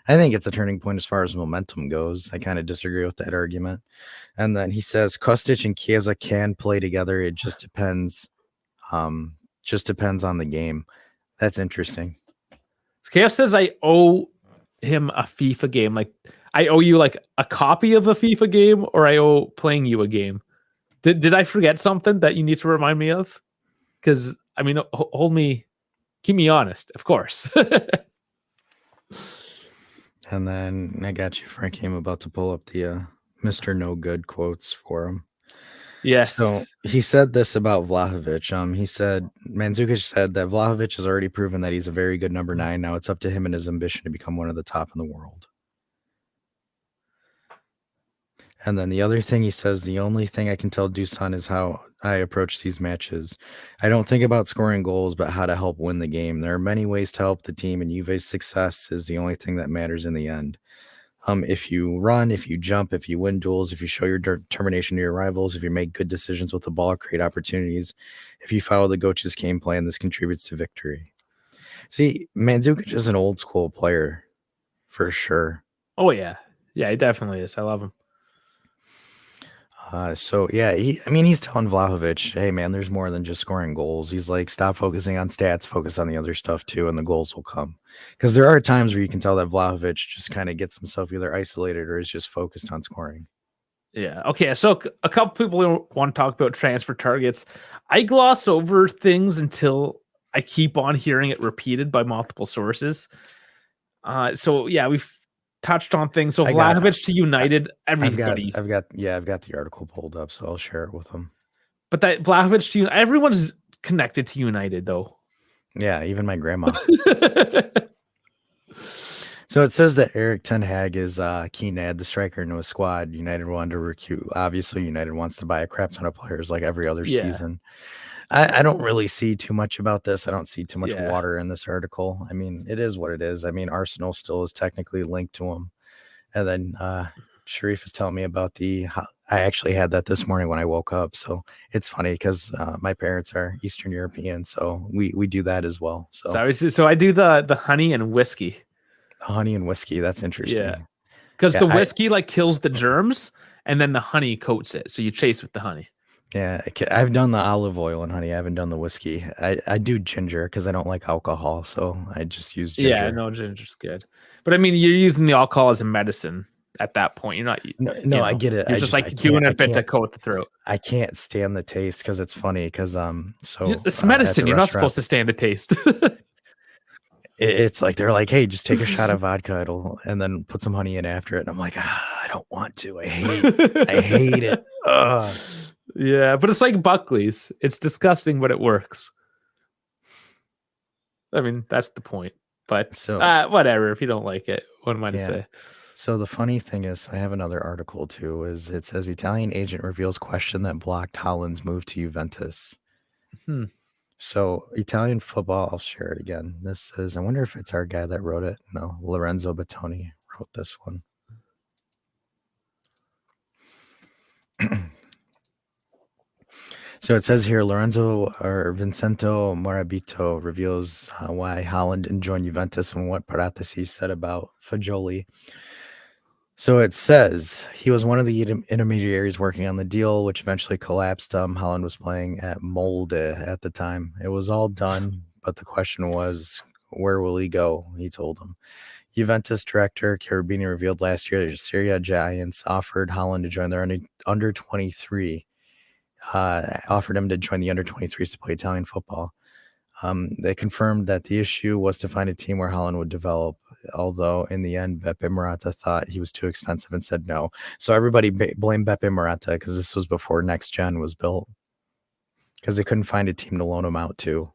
I think it's a turning point as far as momentum goes. I kind of disagree with that argument. And then he says Kostic and Chiesa can play together. It just depends. Just depends on the game. That's interesting. KF says I owe him a FIFA game. Like, I owe you like a copy of a FIFA game, or I owe playing you a game. Did I forget something that you need to remind me of? Because I mean, keep me honest, of course. And then I got you, Frankie. I'm about to pull up the Mr. No Good quotes for him. Yes. So he said this about Vlahovic. He said Mandzukic said that Vlahovic has already proven that he's a very good number 9. Now it's up to him and his ambition to become one of the top in the world. And then the other thing he says, the only thing I can tell Dusan is how I approach these matches. I don't think about scoring goals, but how to help win the game. There are many ways to help the team, and Juve's success is the only thing that matters in the end. If you run, if you jump, if you win duels, if you show your determination to your rivals, if you make good decisions with the ball, create opportunities, if you follow the coach's game plan, this contributes to victory. See, Mandzukic is an old school player for sure. Oh, yeah. Yeah, he definitely is. I love him. So yeah, he's telling Vlahovic, hey man, there's more than just scoring goals. He's like, stop focusing on stats, focus on the other stuff too, and the goals will come. Because there are times where you can tell that Vlahovic just kind of gets himself either isolated or is just focused on scoring. Yeah. Okay. So a couple people want to talk about transfer targets. I gloss over things until I keep on hearing it repeated by multiple sources. So yeah, we've touched on things. So Vlahovic to United, everybody. I've got the article pulled up, so I'll share it with them. But that Vlahovic to everyone's connected to United, though. Yeah, even my grandma. So it says that Eric Ten Hag is keen to add the striker into a squad. United wanted to recruit. Obviously, United wants to buy a crap ton of players like every other season. I don't really see too much about this. I don't see too much water in this article. I mean, it is what it is. I mean, Arsenal still is technically linked to him. And then Sharif is telling me about I actually had that this morning when I woke up. So it's funny because my parents are Eastern European. So we do that as well. So I do the honey and whiskey. Honey and whiskey. That's interesting. Yeah. Because the whiskey kills the germs and then the honey coats it. So you chase with the honey. Yeah, I've done the olive oil and honey. I haven't done the whiskey. I do ginger because I don't like alcohol, so I just use ginger. Yeah, no, ginger's good. But I mean, you're using the alcohol as a medicine at that point. You're not. No, I get it. You're just doing a bit to coat the throat. I can't stand the taste because it's funny because so it's medicine. You're not supposed to stand the taste. It's like they're like, hey, just take a shot of vodka, and then put some honey in after it. And I'm like, I don't want to. I hate it. Ugh. Yeah, but it's like Buckley's. It's disgusting, but it works. I mean, that's the point. But whatever. If you don't like it, what am I to say? So the funny thing is, I have another article too. Is it says Italian agent reveals question that blocked Haaland's move to Juventus. So Italian football. I'll share it again. This is. I wonder if it's our guy that wrote it. No, Lorenzo Battoni wrote this one. So it says here, Vincento Morabito reveals why Haaland didn't join Juventus and what Paratici said about Fagioli. So it says he was one of the intermediaries working on the deal, which eventually collapsed. Haaland was playing at Merde at the time. It was all done, but the question was, where will he go? He told him. Juventus director Cherubini revealed last year that the Serie Giants offered Haaland to join their under 23. Offered him to join the under 23s to play Italian football. They confirmed that the issue was to find a team where Haaland would develop. although in the end, Beppe Marotta thought he was too expensive and said no. So everybody blamed Beppe Marotta because this was before Next Gen was built, because they couldn't find a team to loan him out to.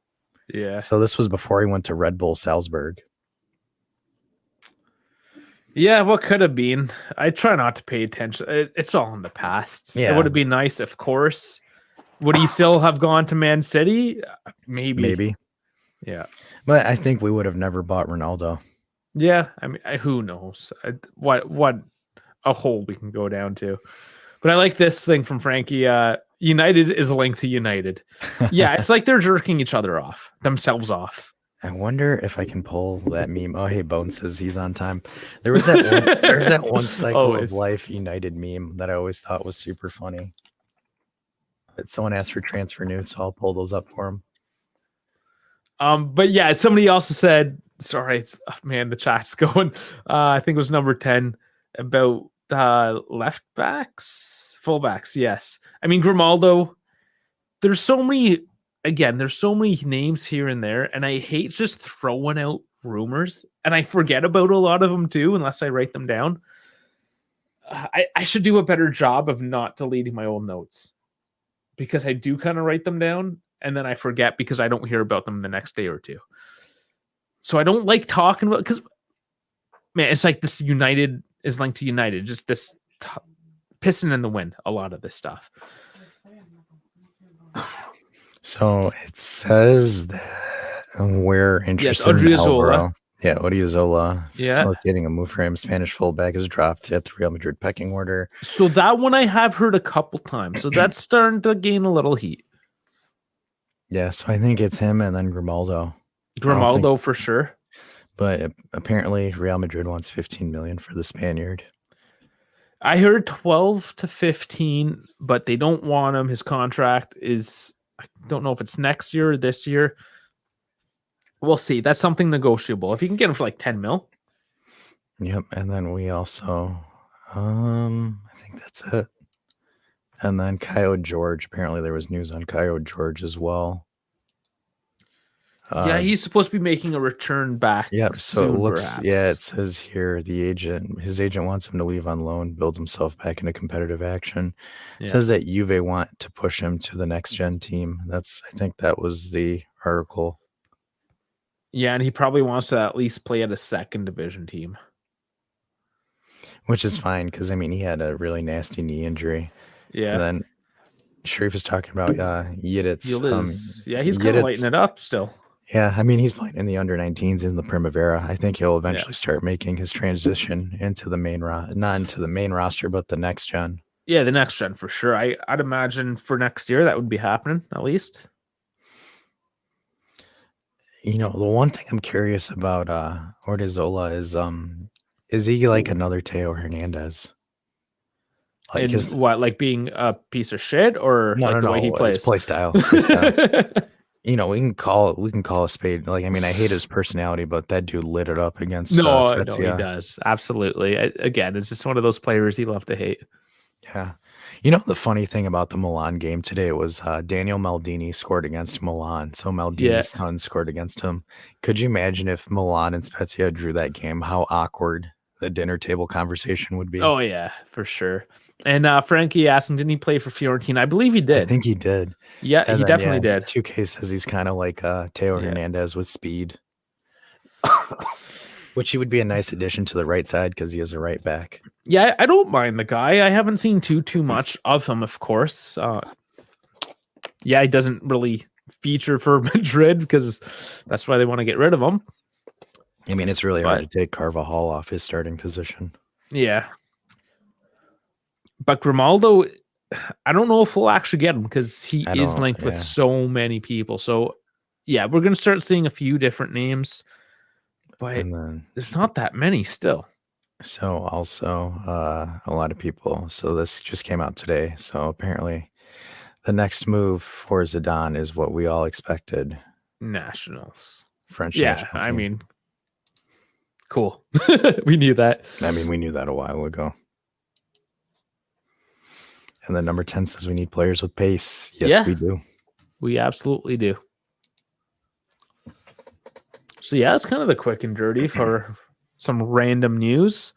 Yeah. So this was before he went to Red Bull Salzburg. Yeah, what could have been? I try not to pay attention. It's all in the past. Yeah. It would have been nice, of course. Would he still have gone to Man City? Maybe. Yeah. But I think we would have never bought Ronaldo. Yeah. I mean, who knows? What a hole we can go down to. But I like this thing from Frankie. United is linked to United. Yeah, it's like they're jerking each other off, themselves off. I wonder if I can pull that meme. Oh, hey, Bone says he's on time. There's that one cycle of life United meme that I always thought was super funny. But someone asked for transfer news, so I'll pull those up for him. But yeah, somebody also said, sorry, the chat's going. I think it was number 10 about left backs, fullbacks. Yes. I mean, Grimaldo, there's so many names here and there, and I hate just throwing out rumors, and I forget about a lot of them too, unless I write them down. I should do a better job of not deleting my old notes, because I do kind of write them down and then I forget because I don't hear about them the next day or two. So I don't like talking about, because man, it's like this United is linked to United, just this pissing in the wind, a lot of this stuff. So it says that we're interested in Alvaro. Yeah, Odriozola. Yeah. Facilitating a move for him. Spanish fullback is dropped at the Real Madrid pecking order. So that one I have heard a couple times. So that's starting to gain a little heat. Yeah, so I think it's him and then Grimaldo. Grimaldo for sure. But apparently Real Madrid wants 15 million for the Spaniard. I heard 12 to 15, but they don't want him. His contract is, I don't know if it's next year or this year. We'll see. That's something negotiable. If you can get him for like 10 mil. Yep. And then we also, I think that's it. And then Caio George. Apparently there was news on Caio George as well. Yeah, he's supposed to be making a return back. Yep. So soon, it looks, perhaps. yeah, it says here his agent wants him to leave on loan, build himself back into competitive action. It says that Juve want to push him to the next gen team. I think that was the article. Yeah, and he probably wants to at least play at a second division team. Which is fine, because, I mean, he had a really nasty knee injury. Yeah. And then Sharif is talking about Yildiz. Yeah, he's kind of lighting it up still. Yeah, I mean, he's playing in the under-19s in the Primavera. I think he'll eventually start making his transition into the main not into the main roster, but the next gen. Yeah, the next gen for sure. I'd imagine for next year that would be happening, at least. You know, the one thing I'm curious about Odriozola is he like another Teo Hernandez? Like like being a piece of shit, or the way he plays? His play style. You know, we can call a spade. Like, I mean, I hate his personality, but that dude lit it up against no, he does. Absolutely. Again, it's just one of those players you love to hate. Yeah. You know, the funny thing about the Milan game today was Daniel Maldini scored against Milan. So Maldini's son scored against him. Could you imagine if Milan and Spezia drew that game, how awkward the dinner table conversation would be? Oh, yeah, for sure. And Frankie asking, didn't he play for Fiorentina? I believe he did. I think he did. Yeah, he definitely did. 2K says he's kind of like Teo Hernandez with speed. Which he would be a nice addition to the right side because he is a right back. Yeah, I don't mind the guy. I haven't seen too much of him, of course. He doesn't really feature for Madrid because that's why they want to get rid of him. I mean, it's really hard to take Carvajal off his starting position. Yeah. But Grimaldo, I don't know if we'll actually get him because he is linked with so many people. So, yeah, we're going to start seeing a few different names. But there's not that many still. So also a lot of people. So this just came out today. So apparently the next move for Zidane is what we all expected. Nationals. French national team. I mean, cool. We knew that. I mean, we knew that a while ago. And then number 10 says we need players with pace. Yes, we do. We absolutely do. So, yeah, it's kind of the quick and dirty for some random news.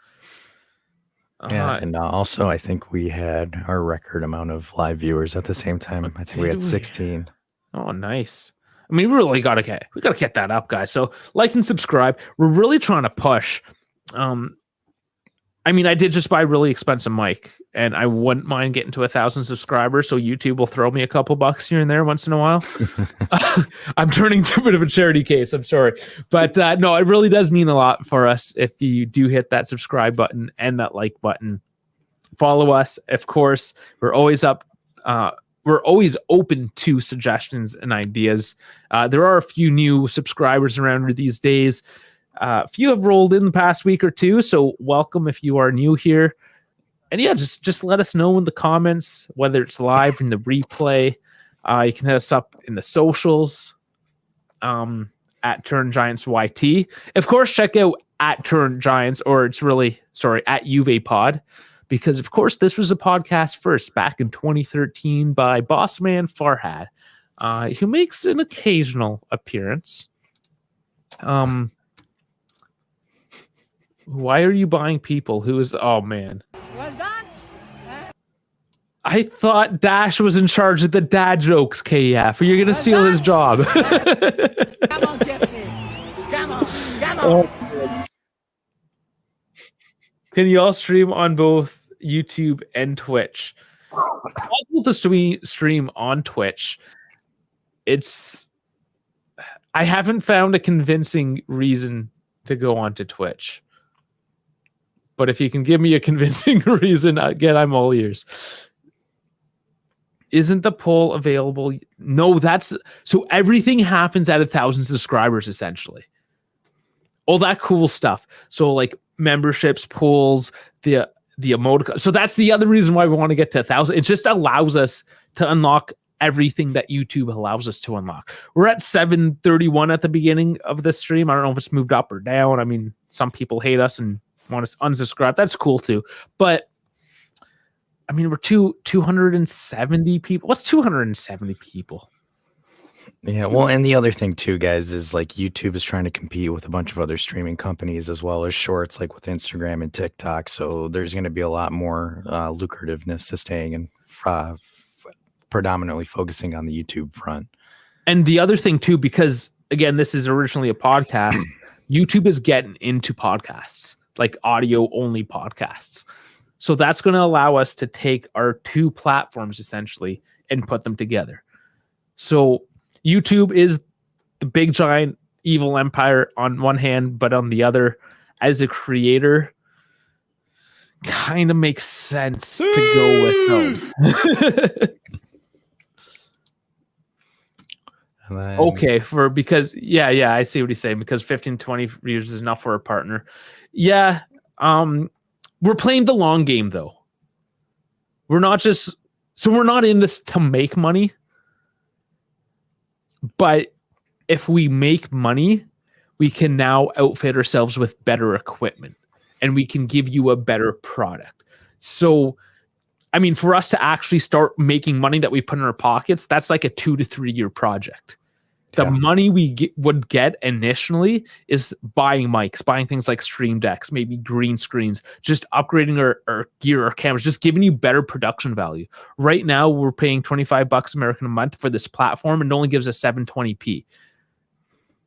Yeah, and also I think we had our record amount of live viewers at the same time. I think we had 16. Oh, nice. I mean, we really gotta get that up, guys. So like and subscribe. We're really trying to push. I mean, I did just buy a really expensive mic, and I wouldn't mind getting to 1,000 subscribers. So YouTube will throw me a couple bucks here and there once in a while. I'm turning to a bit of a charity case. I'm sorry, but no, it really does mean a lot for us if you do hit that subscribe button and that like button. Follow us, of course. We're always up. We're always open to suggestions and ideas. There are a few new subscribers around these days. A few have rolled in the past week or two, so welcome if you are new here. And yeah, just let us know in the comments, whether it's live in the replay. You can hit us up in the socials at Turn Giants YT. Of course, check out at Turn Giants, or it's really, at Juve Pod, because of course this was a podcast first back in 2013 by Boss Man Farhad, who makes an occasional appearance. Why are you buying people? Who is? Oh man! I thought Dash was in charge of the dad jokes. KF, you're gonna steal his job. Come on, Gypsy. Come on. Can you all stream on both YouTube and Twitch? It's possible to stream on Twitch. I haven't found a convincing reason to go onto Twitch. But if you can give me a convincing reason, again, I'm all ears. Isn't the poll available? No, so everything happens at 1,000 subscribers, essentially. All that cool stuff. So like memberships, polls, the emoticon. So that's the other reason why we want to get to 1,000. It just allows us to unlock everything that YouTube allows us to unlock. We're at 731 at the beginning of the stream. I don't know if it's moved up or down. I mean, some people hate us and want to unsubscribe. That's cool too. But I mean, we're 270 people. What's 270 people? Yeah, well, and the other thing too, guys, is like YouTube is trying to compete with a bunch of other streaming companies as well as shorts, like with Instagram and TikTok. So there's going to be a lot more lucrativeness to staying and predominantly focusing on the YouTube front. And the other thing too, because again, this is originally a podcast, YouTube is getting into podcasts, like audio only podcasts. So that's going to allow us to take our two platforms essentially and put them together. So YouTube is the big giant evil empire on one hand, but on the other, as a creator, kind of makes sense to go with them. Okay, because I see what he's saying, because 15, 20 views is enough for a partner. Yeah, we're playing the long game though. We're not in this to make money. But if we make money, we can now outfit ourselves with better equipment and we can give you a better product. So, I mean, for us to actually start making money that we put in our pockets, that's like a 2 to 3 year project. The money we would get initially is buying mics, buying things like stream decks, maybe green screens, just upgrading our gear, our cameras, just giving you better production value. Right now, we're paying $25 American a month for this platform, and it only gives us 720p.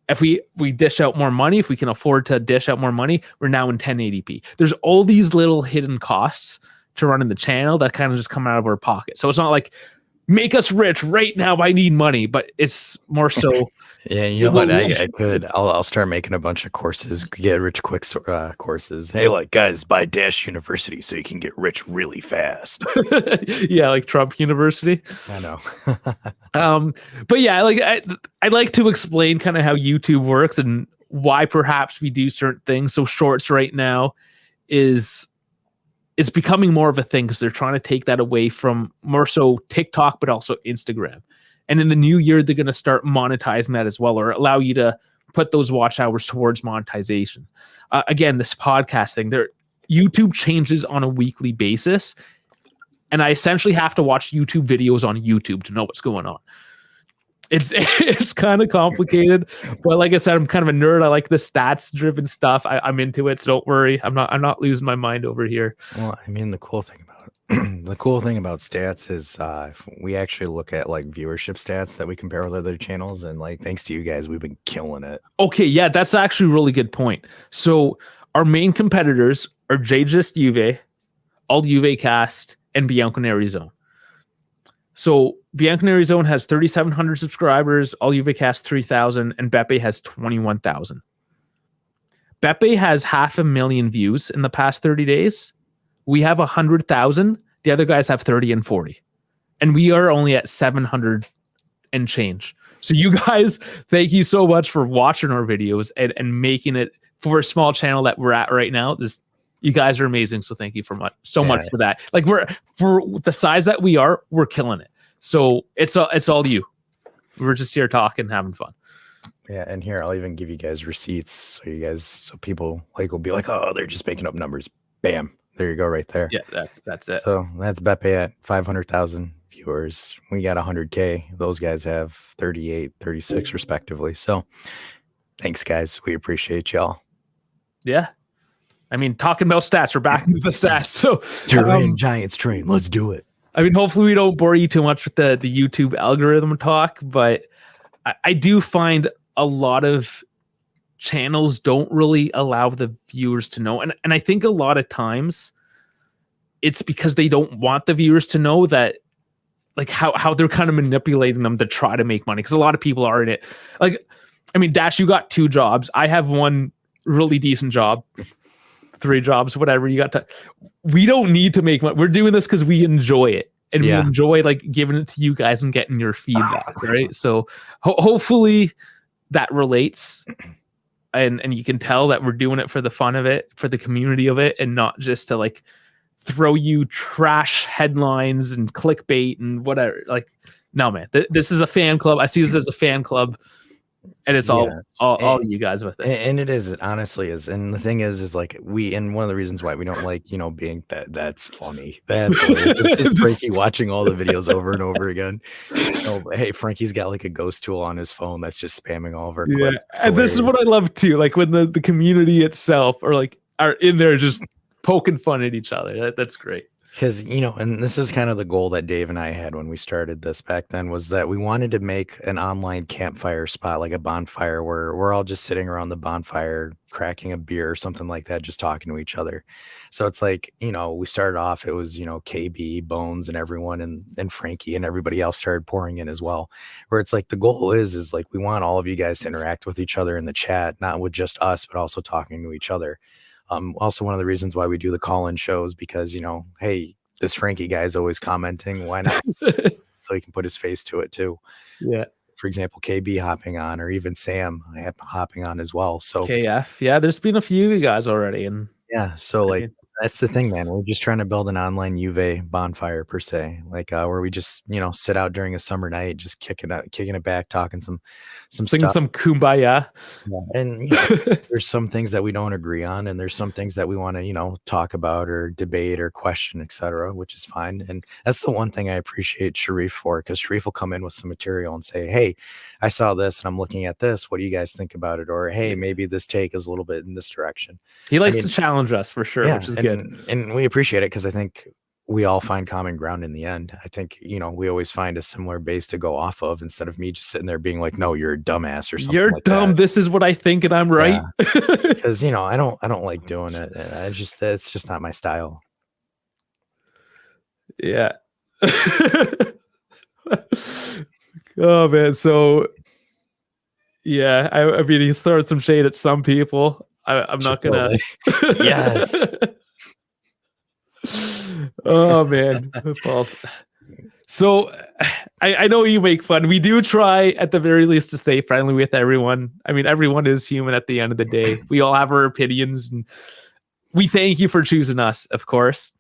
If we dish out more money, if we can afford to dish out more money, we're now in 1080p. There's all these little hidden costs to run in the channel that kind of just come out of our pocket. So it's not like, make us rich right now, I need money, but it's more so. Yeah, you know what? I'll start making a bunch of courses, get rich quick courses. Hey, like, guys, buy Dash University so you can get rich really fast. Yeah, like Trump University. I know. But yeah, like I'd like to explain kind of how YouTube works and why perhaps we do certain things. So shorts right now is becoming more of a thing because they're trying to take that away from more so TikTok, but also Instagram. And in the new year, they're going to start monetizing that as well, or allow you to put those watch hours towards monetization. Again, this podcast thing, YouTube changes on a weekly basis. And I essentially have to watch YouTube videos on YouTube to know what's going on. It's kind of complicated, but like I said, I'm kind of a nerd. I like the stats driven stuff. I'm into it, so don't worry. I'm not losing my mind over here. Well, I mean, the cool thing about the cool thing about stats is we actually look at like viewership stats that we compare with other channels, and like thanks to you guys, we've been killing it. Okay, yeah, that's actually a really good point. So our main competitors are JGist Juve, All Juve Cast, and Bianconeri Zone. So Bianconeri Zone has 3,700 subscribers, All Juve Cast 3,000, and Beppe has 21,000. Beppe has 500,000 views in the past 30 days. We have 100,000. The other guys have 30 and 40. And we are only at 700 and change. So you guys, thank you so much for watching our videos and making it for a small channel that we're at right now. You guys are amazing. So thank you so much for that. Like for the size that we are, we're killing it. So it's all you. We're just here talking, having fun. Yeah, and here I'll even give you guys receipts so people like will be like, oh, they're just making up numbers. Bam, there you go, right there. Yeah, that's it. So that's Beppe at 500,000 viewers. We got 100K. Those guys have 38, 36 respectively. So thanks, guys. We appreciate y'all. Yeah. I mean, talking about stats, we're back into the stats. So Giants train. Let's do it. I mean, hopefully we don't bore you too much with the YouTube algorithm talk, but I do find a lot of channels don't really allow the viewers to know. And I think a lot of times it's because they don't want the viewers to know that, like how they're kind of manipulating them to try to make money. Because a lot of people are in it. Like, I mean, Dash, you got 2 jobs. I have one really decent job. 3 jobs, whatever you got we don't need to make money. We're doing this because we enjoy it, and we enjoy like giving it to you guys and getting your feedback, right? So hopefully that relates, and you can tell that we're doing it for the fun of it, for the community of it, and not just to like throw you trash headlines and clickbait and whatever. Like, no, man, this is a fan club. I see this as a fan club. And it's all you guys with it. And it honestly is. And the thing is like and one of the reasons why we don't like, being that's funny. That's it's Frankie watching all the videos over and over again. Hey, Frankie's got like a ghost tool on his phone that's just spamming all of our clips. And this is what I love too. Like when the community itself are in there just poking fun at each other. That's great. Because, and this is kind of the goal that Dave and I had when we started this back then, was that we wanted to make an online campfire spot, like a bonfire, where we're all just sitting around the bonfire, cracking a beer or something like that, just talking to each other. So it's like, we started off, it was, KB, Bones, and everyone, and Frankie and everybody else started pouring in as well. Where it's like the goal is like we want all of you guys to interact with each other in the chat, not with just us, but also talking to each other. Also, one of the reasons why we do the call-in shows, because, hey, this Frankie guy is always commenting. Why not? So he can put his face to it too. Yeah. For example, KB hopping on, or even Sam hopping on as well. So KF, yeah, there's been a few of you guys already, and so that's the thing, man. We're just trying to build an online Juve bonfire per se, like where we just sit out during a summer night, just kicking it back, talking some singing stuff. some kumbaya. Yeah. And there's some things that we don't agree on, and there's some things that we want to talk about or debate or question, etc., which is fine. And that's the one thing I appreciate Sharif for, because Sharif will come in with some material and say, hey, I saw this and I'm looking at this, what do you guys think about it? Or hey, maybe this take is a little bit in this direction. He likes to challenge us for sure, which is good. And we appreciate it, because I think we all find common ground in the end. I think, we always find a similar base to go off of, instead of me just sitting there being like, no, you're a dumbass or something. You're like dumb. That. This is what I think, and I'm right. Because, I don't like doing it. It's just not my style. Yeah. Oh man. So yeah, I mean, he's throwing some shade at some people. I'm not gonna. Yes. Oh man. Well, so I know you make fun. We do try at the very least to stay friendly with everyone. I mean, everyone is human at the end of the day. We all have our opinions, and we thank you for choosing us, of course.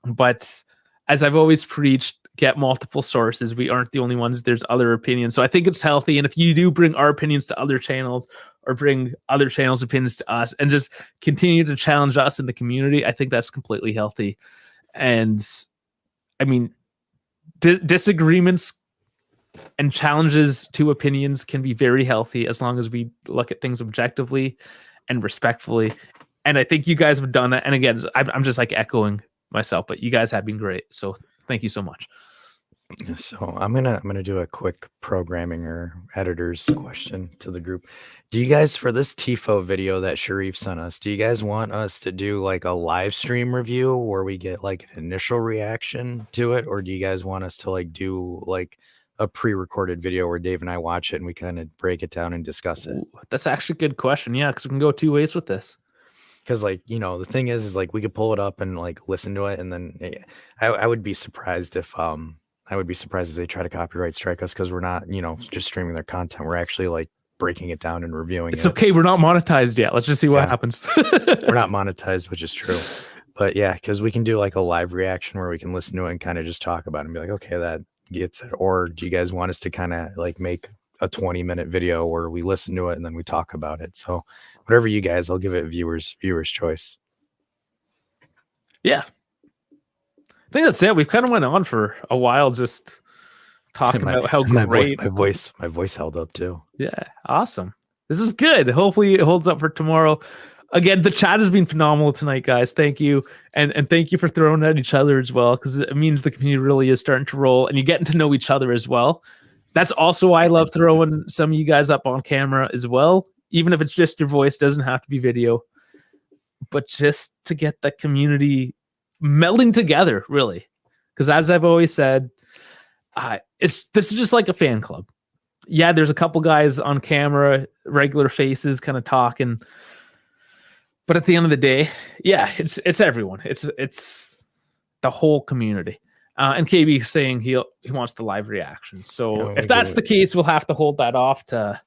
But as I've always preached, get multiple sources. We aren't the only ones. There's other opinions. So I think it's healthy. And if you do bring our opinions to other channels, or bring other channels' opinions to us, and just continue to challenge us in the community, I think that's completely healthy. And I mean, disagreements and challenges to opinions can be very healthy as long as we look at things objectively and respectfully. And I think you guys have done that. And again, I'm just like echoing myself, but you guys have been great. So thank you so much. So I'm gonna do a quick programming or editor's question to the group. Do you guys, for this TIFO video that Sharif sent us, do you guys want us to do like a live stream review where we get like an initial reaction to it, or do you guys want us to like do like a pre-recorded video where Dave and I watch it and we kind of break it down and discuss it? Ooh, that's actually a good question. Yeah, because we can go two ways with this. Because like, you know, the thing is like we could pull it up and like listen to it, and then I would be surprised if they try to copyright strike us, because we're not, you know, just streaming their content. We're actually like breaking it down and reviewing it. It's okay. We're not monetized yet. Let's just see what happens. We're not monetized, which is true. But yeah, because we can do like a live reaction where we can listen to it and kind of just talk about it and be like, okay, that gets it. Or do you guys want us to kind of like make a 20-minute video where we listen to it and then we talk about it? So whatever you guys, I'll give it viewers choice. Yeah. I think that's it. We've kind of went on for a while just talking about how great my voice held up too. Yeah, awesome. This is good. Hopefully it holds up for tomorrow. Again, the chat has been phenomenal tonight, guys. Thank you. And thank you for throwing at each other as well, because it means the community really is starting to roll and you're getting to know each other as well. That's also why I love throwing some of you guys up on camera as well, even if it's just your voice, doesn't have to be video, but just to get the community melding together, really. Because as I've always said, this is just like a fan club. Yeah, there's a couple guys on camera, regular faces, kind of talking, but at the end of the day, yeah, it's everyone. It's the whole community. And KB is saying he wants the live reaction. So if that's the case, we'll have to hold that off to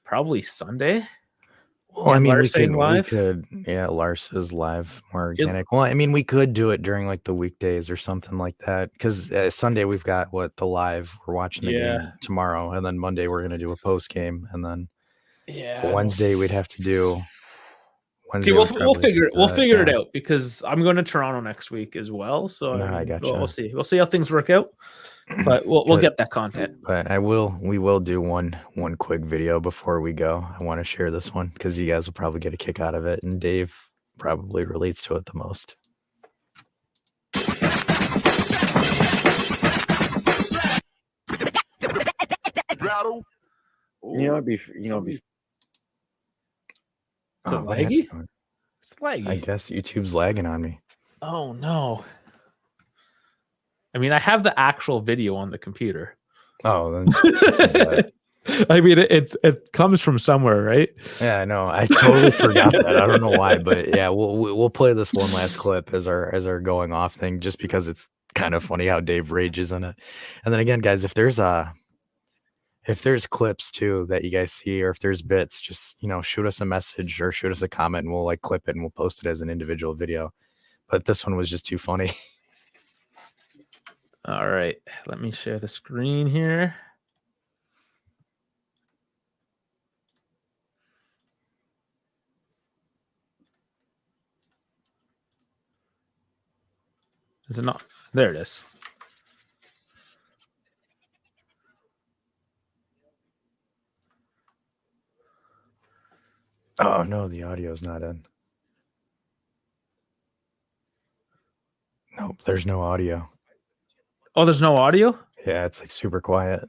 probably Sunday. Well, I mean, we could, Lars is live, more organic. Yep. Well, I mean, we could do it during like the weekdays or something like that, because Sunday we've got the live. We're watching the game tomorrow, and then Monday we're gonna do a post game, and then Wednesday we'd have to do. Wednesday we'll figure it out, because I'm going to Toronto next week as well. So I gotcha. We'll see how things work out. But we'll get that content. But we will do one quick video before we go. I want to share this one because you guys will probably get a kick out of it, and Dave probably relates to it the most. It'd be Is it laggy? It's laggy. I guess YouTube's lagging on me. Oh no. I mean, I have the actual video on the computer. Oh, then I mean, it comes from somewhere, right? Yeah, I know. I totally forgot that. I don't know why, but yeah, we'll play this one last clip as our going off thing, just because it's kind of funny how Dave rages in it. And then again, guys, if there's clips too that you guys see, or if there's bits, just shoot us a message or shoot us a comment, and we'll like clip it and we'll post it as an individual video. But this one was just too funny. All right, let me share the screen here. Is it not? There it is. Oh no, the audio's not in. Nope, there's no audio. Oh, there's no audio? Yeah, it's like super quiet.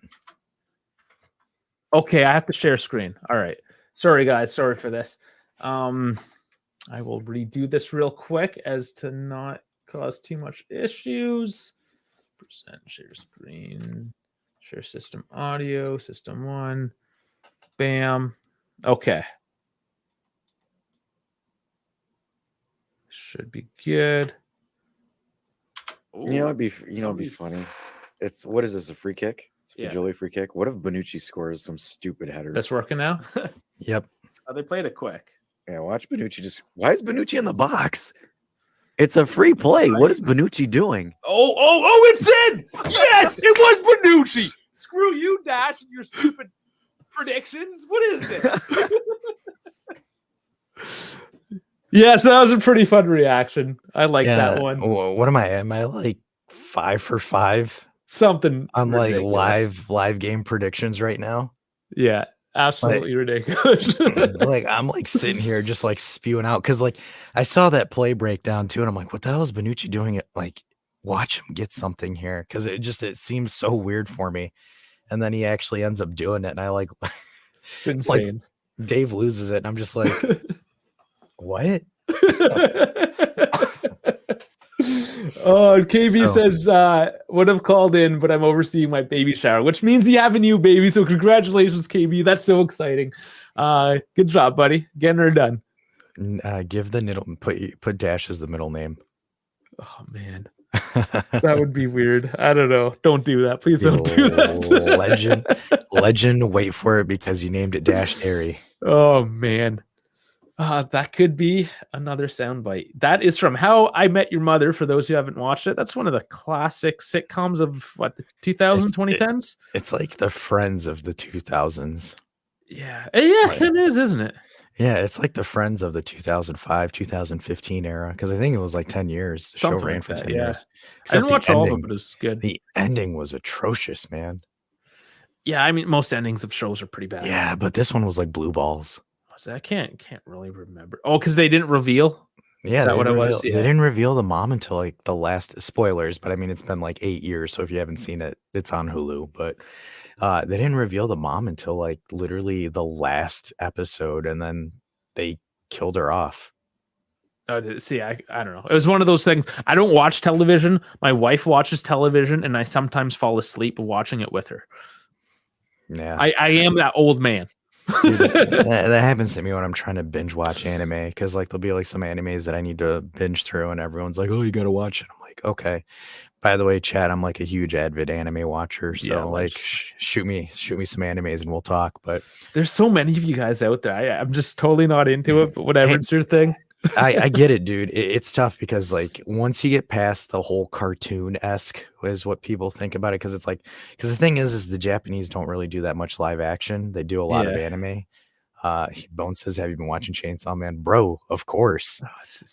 Okay, I have to share screen. All right. Sorry, guys. Sorry for this. I will redo this real quick as to not cause too much issues. Percent share screen. Share system audio. System 1. Bam. Okay. Should be good. It'd be funny. It's what is this, a free kick? It's a Fajoli free kick. What if Bonucci scores some stupid header? That's working now. Yep. Oh, they played it quick. Yeah, watch Bonucci why is Bonucci in the box? It's a free play. What is Bonucci doing? Oh, it's in! Yes, it was Bonucci! Screw you, Dash, and your stupid predictions. What is this? Yes, that was a pretty fun reaction. I like that one. What am I? Am I like 5 for 5 something on like ridiculous. live game predictions right now. Yeah, absolutely ridiculous. Like I'm like sitting here just like spewing out because like I saw that play breakdown too, and I'm like, what the hell is Bonucci doing? It like watch him get something here because it seems so weird for me, and then he actually ends up doing it, and I like It's insane. Dave loses it, and I'm just like, what? Oh, KB says, would have called in, but I'm overseeing my baby shower, which means you have a new baby. So congratulations, KB. That's so exciting. Good job, buddy. Getting her done. Give the middle, put Dash as the middle name. Oh man, that would be weird. I don't know. Don't do that. Please don't do that. Legend. Wait for it because you named it Dash Dairy. Oh man. That could be another soundbite. That is from How I Met Your Mother. For those who haven't watched it, that's one of the classic sitcoms of what, the 2010s. It's like the Friends of the 2000s. Yeah, it is, isn't it? Yeah, it's like the Friends of the 2005, 2015 era because I think it was like 10 years. The show ran for 10 years. I didn't watch all of it, but it was good. The ending was atrocious, man. Yeah, I mean, most endings of shows are pretty bad. Yeah, but this one was like blue balls. I can't really remember. Oh, because they didn't reveal. Yeah, is that what it was? Yeah. They didn't reveal the mom until like the last spoilers, but I mean it's been like 8 years, so if you haven't seen it, it's on Hulu. But they didn't reveal the mom until like literally the last episode, and then they killed her off. See, I don't know. It was one of those things. I don't watch television. My wife watches television, and I sometimes fall asleep watching it with her. Yeah, I am that old man. Dude, that happens to me when I'm trying to binge watch anime because like there'll be like some animes that I need to binge through, and everyone's like, "Oh, you gotta watch it." I'm like, "Okay." By the way, Chad, I'm like a huge avid anime watcher, so like shoot me some animes and we'll talk. But there's so many of you guys out there. I'm just totally not into it, but whatever, it's your thing. I get it, dude. It's tough because like once you get past the whole cartoon-esque is what people think about it, because it's like because the thing is the Japanese don't really do that much live action. They do a lot of anime. Bone says, "Have you been watching Chainsaw Man?" Bro, of course.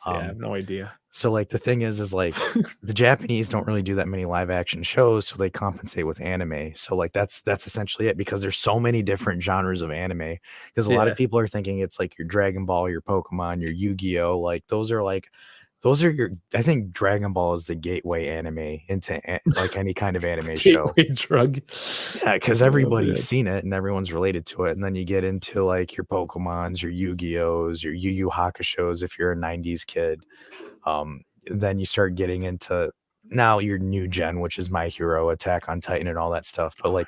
I have no idea. So like the thing is like the Japanese don't really do that many live action shows, so they compensate with anime. So like that's essentially it because there's so many different genres of anime. Because a lot of people are thinking it's like your Dragon Ball, your Pokemon, your Yu-Gi-Oh. Like those are your. I think Dragon Ball is the gateway anime into like any kind of anime show. Drug. Yeah, because everybody's seen it and everyone's related to it. And then you get into like your Pokemons, your Yu-Gi-Ohs, your Yu Yu Hakusho's if you're a 90s kid. Then you start getting into now your new gen, which is My Hero, Attack on Titan, and all that stuff. But like,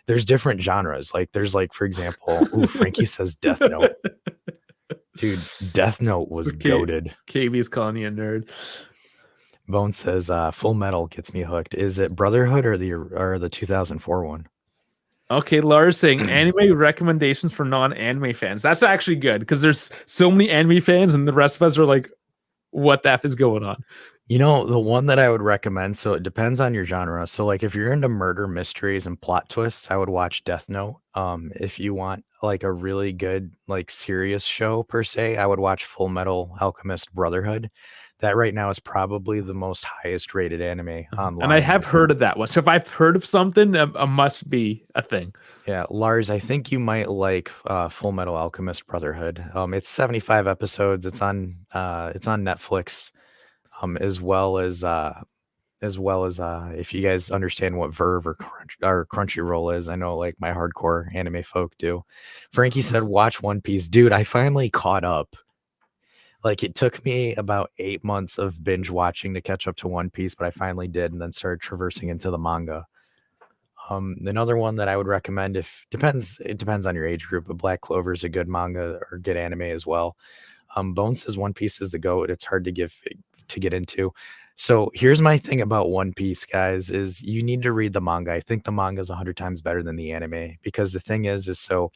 there's different genres. Like, there's like, for example, Frankie says Death Note. Dude, Death Note was goated. KB's calling you a nerd. Bone says Full Metal gets me hooked. Is it Brotherhood or the 2004 one? Okay, Lars saying anime recommendations for non-anime fans. That's actually good because there's so many anime fans, and the rest of us are like, what the F is going on? You know, the one that I would recommend, so it depends on your genre. So like if you're into murder mysteries and plot twists, I would watch Death Note. If you want like a really good, like serious show per se, I would watch Full Metal Alchemist Brotherhood. That right now is probably the most highest rated anime online. And I have heard of that one. So if I've heard of something, a must be a thing. Yeah, Lars, I think you might like Full Metal Alchemist Brotherhood. It's 75 episodes. It's on Netflix, as well as if you guys understand what Verve or Crunchyroll is. I know like my hardcore anime folk do. Frankie said, "Watch One Piece." Dude, I finally caught up. Like it took me about 8 months of binge watching to catch up to One Piece, but I finally did, and then started traversing into the manga. Another one that I would recommend it depends on your age group, but Black Clover is a good manga or good anime as well. Bone says One Piece is the GOAT. It's hard to get into. So here's my thing about One Piece, guys, is you need to read the manga. I think the manga is 100 times better than the anime because the thing is so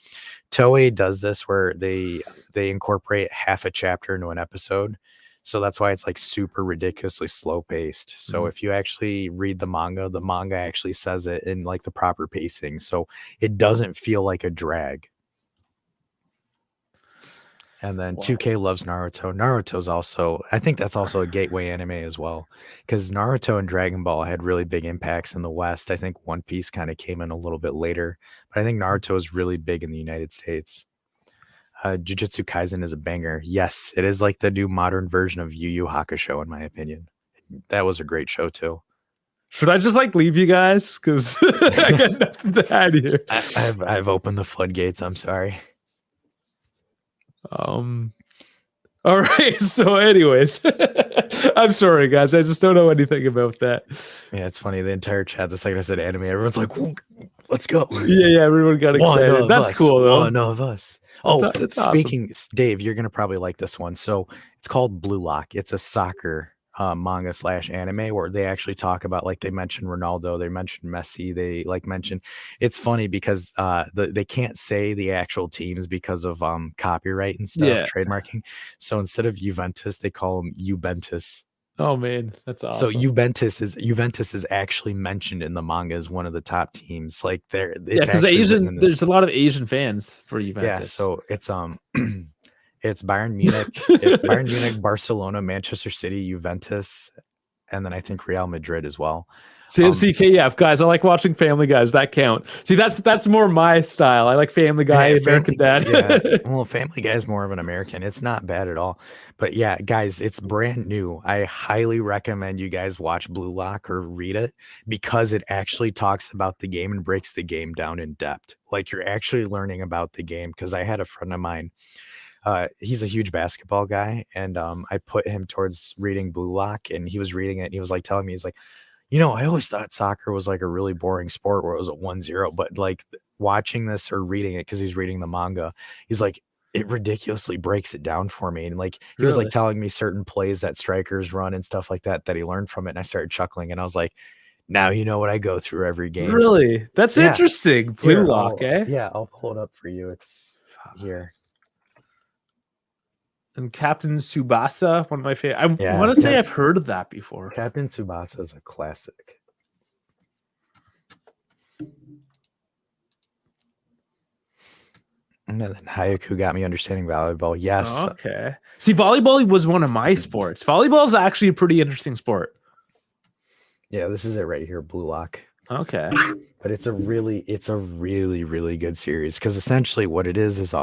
Toei does this where they incorporate half a chapter into an episode. So that's why it's like super ridiculously slow paced. So if you actually read the manga actually says it in like the proper pacing. So it doesn't feel like a drag. And then Wow. 2K loves Naruto. Naruto's also, I think that's also a gateway anime as well, because Naruto and Dragon Ball had really big impacts in the West. I think One Piece kind of came in a little bit later, but I think Naruto is really big in the United States. Jujutsu Kaisen is a banger. Yes, it is like the new modern version of Yu Yu Hakusho, in my opinion. That was a great show too. Should I just like leave you guys? Because I got nothing to add here. I've opened the floodgates. I'm sorry. All right. So, anyways, I'm sorry, guys. I just don't know anything about that. Yeah, it's funny. The entire chat, the second I said anime, everyone's like, "Let's go!" Yeah. Everyone got excited. That's cool, though. One of us. It's speaking, Dave, you're gonna probably like this one. So it's called Blue Lock. It's a soccer manga / anime where they actually talk about, like, they mention Ronaldo, they mention Messi, they like mention. It's funny because they can't say the actual teams because of copyright and stuff, trademarking. So instead of Juventus, they call them Juventus. Oh man, that's awesome. So Juventus is actually mentioned in the manga as one of the top teams. Like because there's a lot of Asian fans for Juventus. Yeah, so it's it's Bayern Munich, Barcelona, Manchester City, Juventus, and then I think Real Madrid as well. CKF guys, I like watching Family Guys. That count. See, that's more my style. I like Family Guy, American Dad. Yeah. Well, Family Guy is more of an American. It's not bad at all. But yeah, guys, it's brand new. I highly recommend you guys watch Blue Lock or read it because it actually talks about the game and breaks the game down in depth. Like you're actually learning about the game. Because I had a friend of mine. He's a huge basketball guy, and I put him towards reading Blue Lock, and he was reading it. And he was like telling me, he's like, I always thought soccer was like a really boring sport where it was a 1-0, but like watching this or reading it, because he's reading the manga, he's like, it ridiculously breaks it down for me. And like he was like telling me certain plays that strikers run and stuff like that he learned from it. And I started chuckling, and I was like, now you know what I go through every game. Really? That's interesting. Blue Lock, Yeah, I'll pull it up for you. It's here. And Captain Tsubasa, one of my favorite. I want to say I've heard of that before. Captain Tsubasa is a classic. And then Hayaku got me understanding volleyball. Yes. Okay. See, volleyball was one of my sports. Volleyball is actually a pretty interesting sport. Yeah, this is it right here, Blue Lock. Okay. But it's a really, really good series, because essentially what it is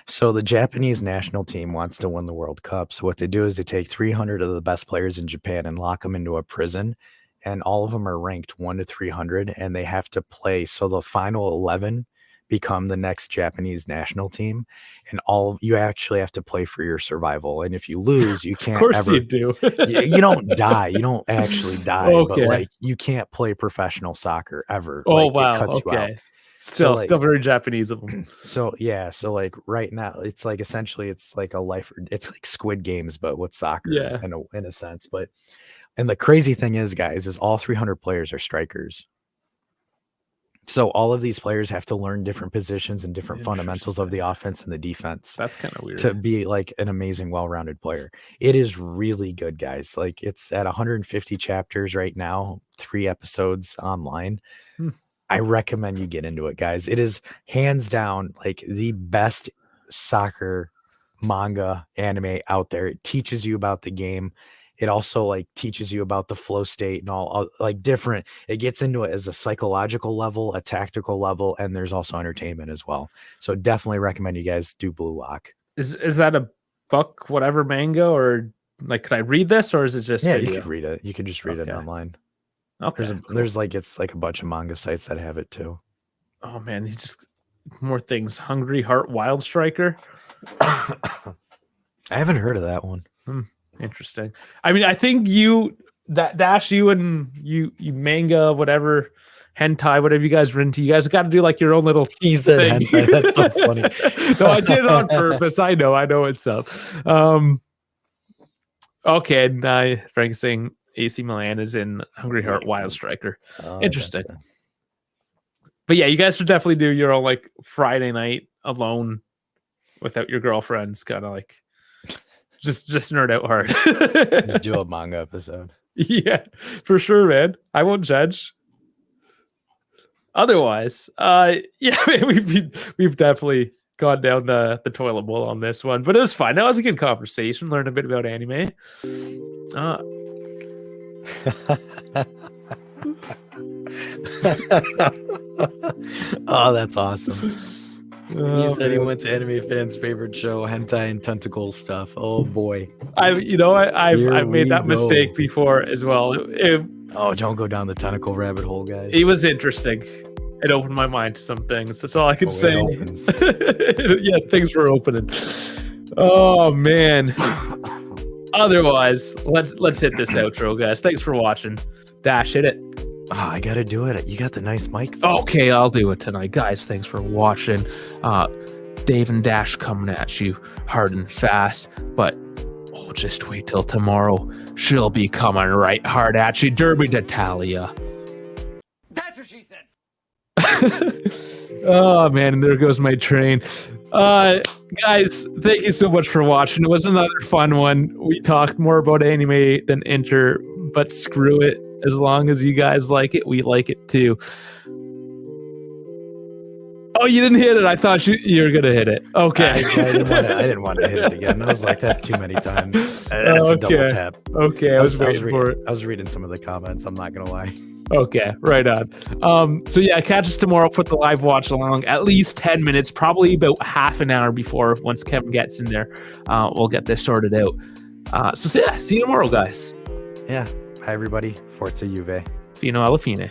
so the Japanese national team wants to win the World Cup. So what they do is they take 300 of the best players in Japan and lock them into a prison, and all of them are ranked 1 to 300, and they have to play. So the final 11 become the next Japanese national team, and you actually have to play for your survival. And if you lose, you can't. Of course you do. You don't die. You don't actually die. Okay. But like you can't play professional soccer ever. Oh, like, wow. It cuts you out. Still very Japanese of them. So like right now, it's like essentially it's like it's like Squid Games, but with soccer in a sense. And the crazy thing is, guys, is all 300 players are strikers. So all of these players have to learn different positions and different fundamentals of the offense and the defense. That's kind of weird. To be like an amazing, well-rounded player. It is really good, guys. Like it's at 150 chapters right now, 3 episodes online. I recommend you get into it, guys. It is hands down like the best soccer manga anime out there. It teaches you about the game. It also like teaches you about the flow state and all like different. It gets into it as a psychological level, a tactical level, and there's also entertainment as well. So definitely recommend you guys do Blue Lock. Is that a book, whatever manga, or like could I read this, or is it just video? You could read it. You could just read it online. Okay. There's like it's like a bunch of manga sites that have it too. Oh man, he just more things. Hungry Heart Wild Striker. I haven't heard of that one. Interesting. I mean, I think you and you manga, whatever, hentai, whatever you guys are into, you guys got to do like your own little he said thing. Hentai. That's so funny. No, I did it on purpose. I know it's up. Okay, and Frank's saying AC Milan is in Hungry Heart Wild Striker. Interesting. Okay. But yeah, you guys should definitely do your own like Friday night alone without your girlfriends, kind of like just nerd out hard. Just do a manga episode. Yeah, for sure, man. I won't judge. Otherwise, yeah, man, we've definitely gone down the toilet bowl on this one, but it was fine. That was a good conversation. Learned a bit about anime. Oh, that's awesome. He said he went to anime fans' favorite show, hentai and tentacle stuff. Oh boy. I've made that mistake before as well. Oh, don't go down the tentacle rabbit hole, guys. It was interesting. It opened my mind to some things. That's all I can say. Yeah, things were opening. Oh man. Otherwise, let's hit this outro, guys. Thanks for watching. Dash, hit it. Oh, I gotta do it. You got the nice mic, though. Okay, I'll do it tonight, guys. Thanks for watching. Dave and Dash coming at you hard and fast, but just wait till tomorrow. She'll be coming right hard at you. Derby d'Italia. That's what she said. Oh man, and there goes my train. Guys, thank you so much for watching. It was another fun one. We talked more about anime than Inter, but screw it. As long as you guys like it, we like it too. Oh, you didn't hit it. I thought you were gonna hit it. Okay. I didn't want to hit it again. I was like, that's too many times. That's a double tap. Okay, I was waiting for it. I was reading some of the comments. I'm not gonna lie. Okay, right on. So yeah, catch us tomorrow for the live watch along. At least 10 minutes, probably about half an hour before once Kevin gets in there. We'll get this sorted out. So yeah, see you tomorrow, guys. Yeah. Hi everybody. Forza Juve. Fino alla fine.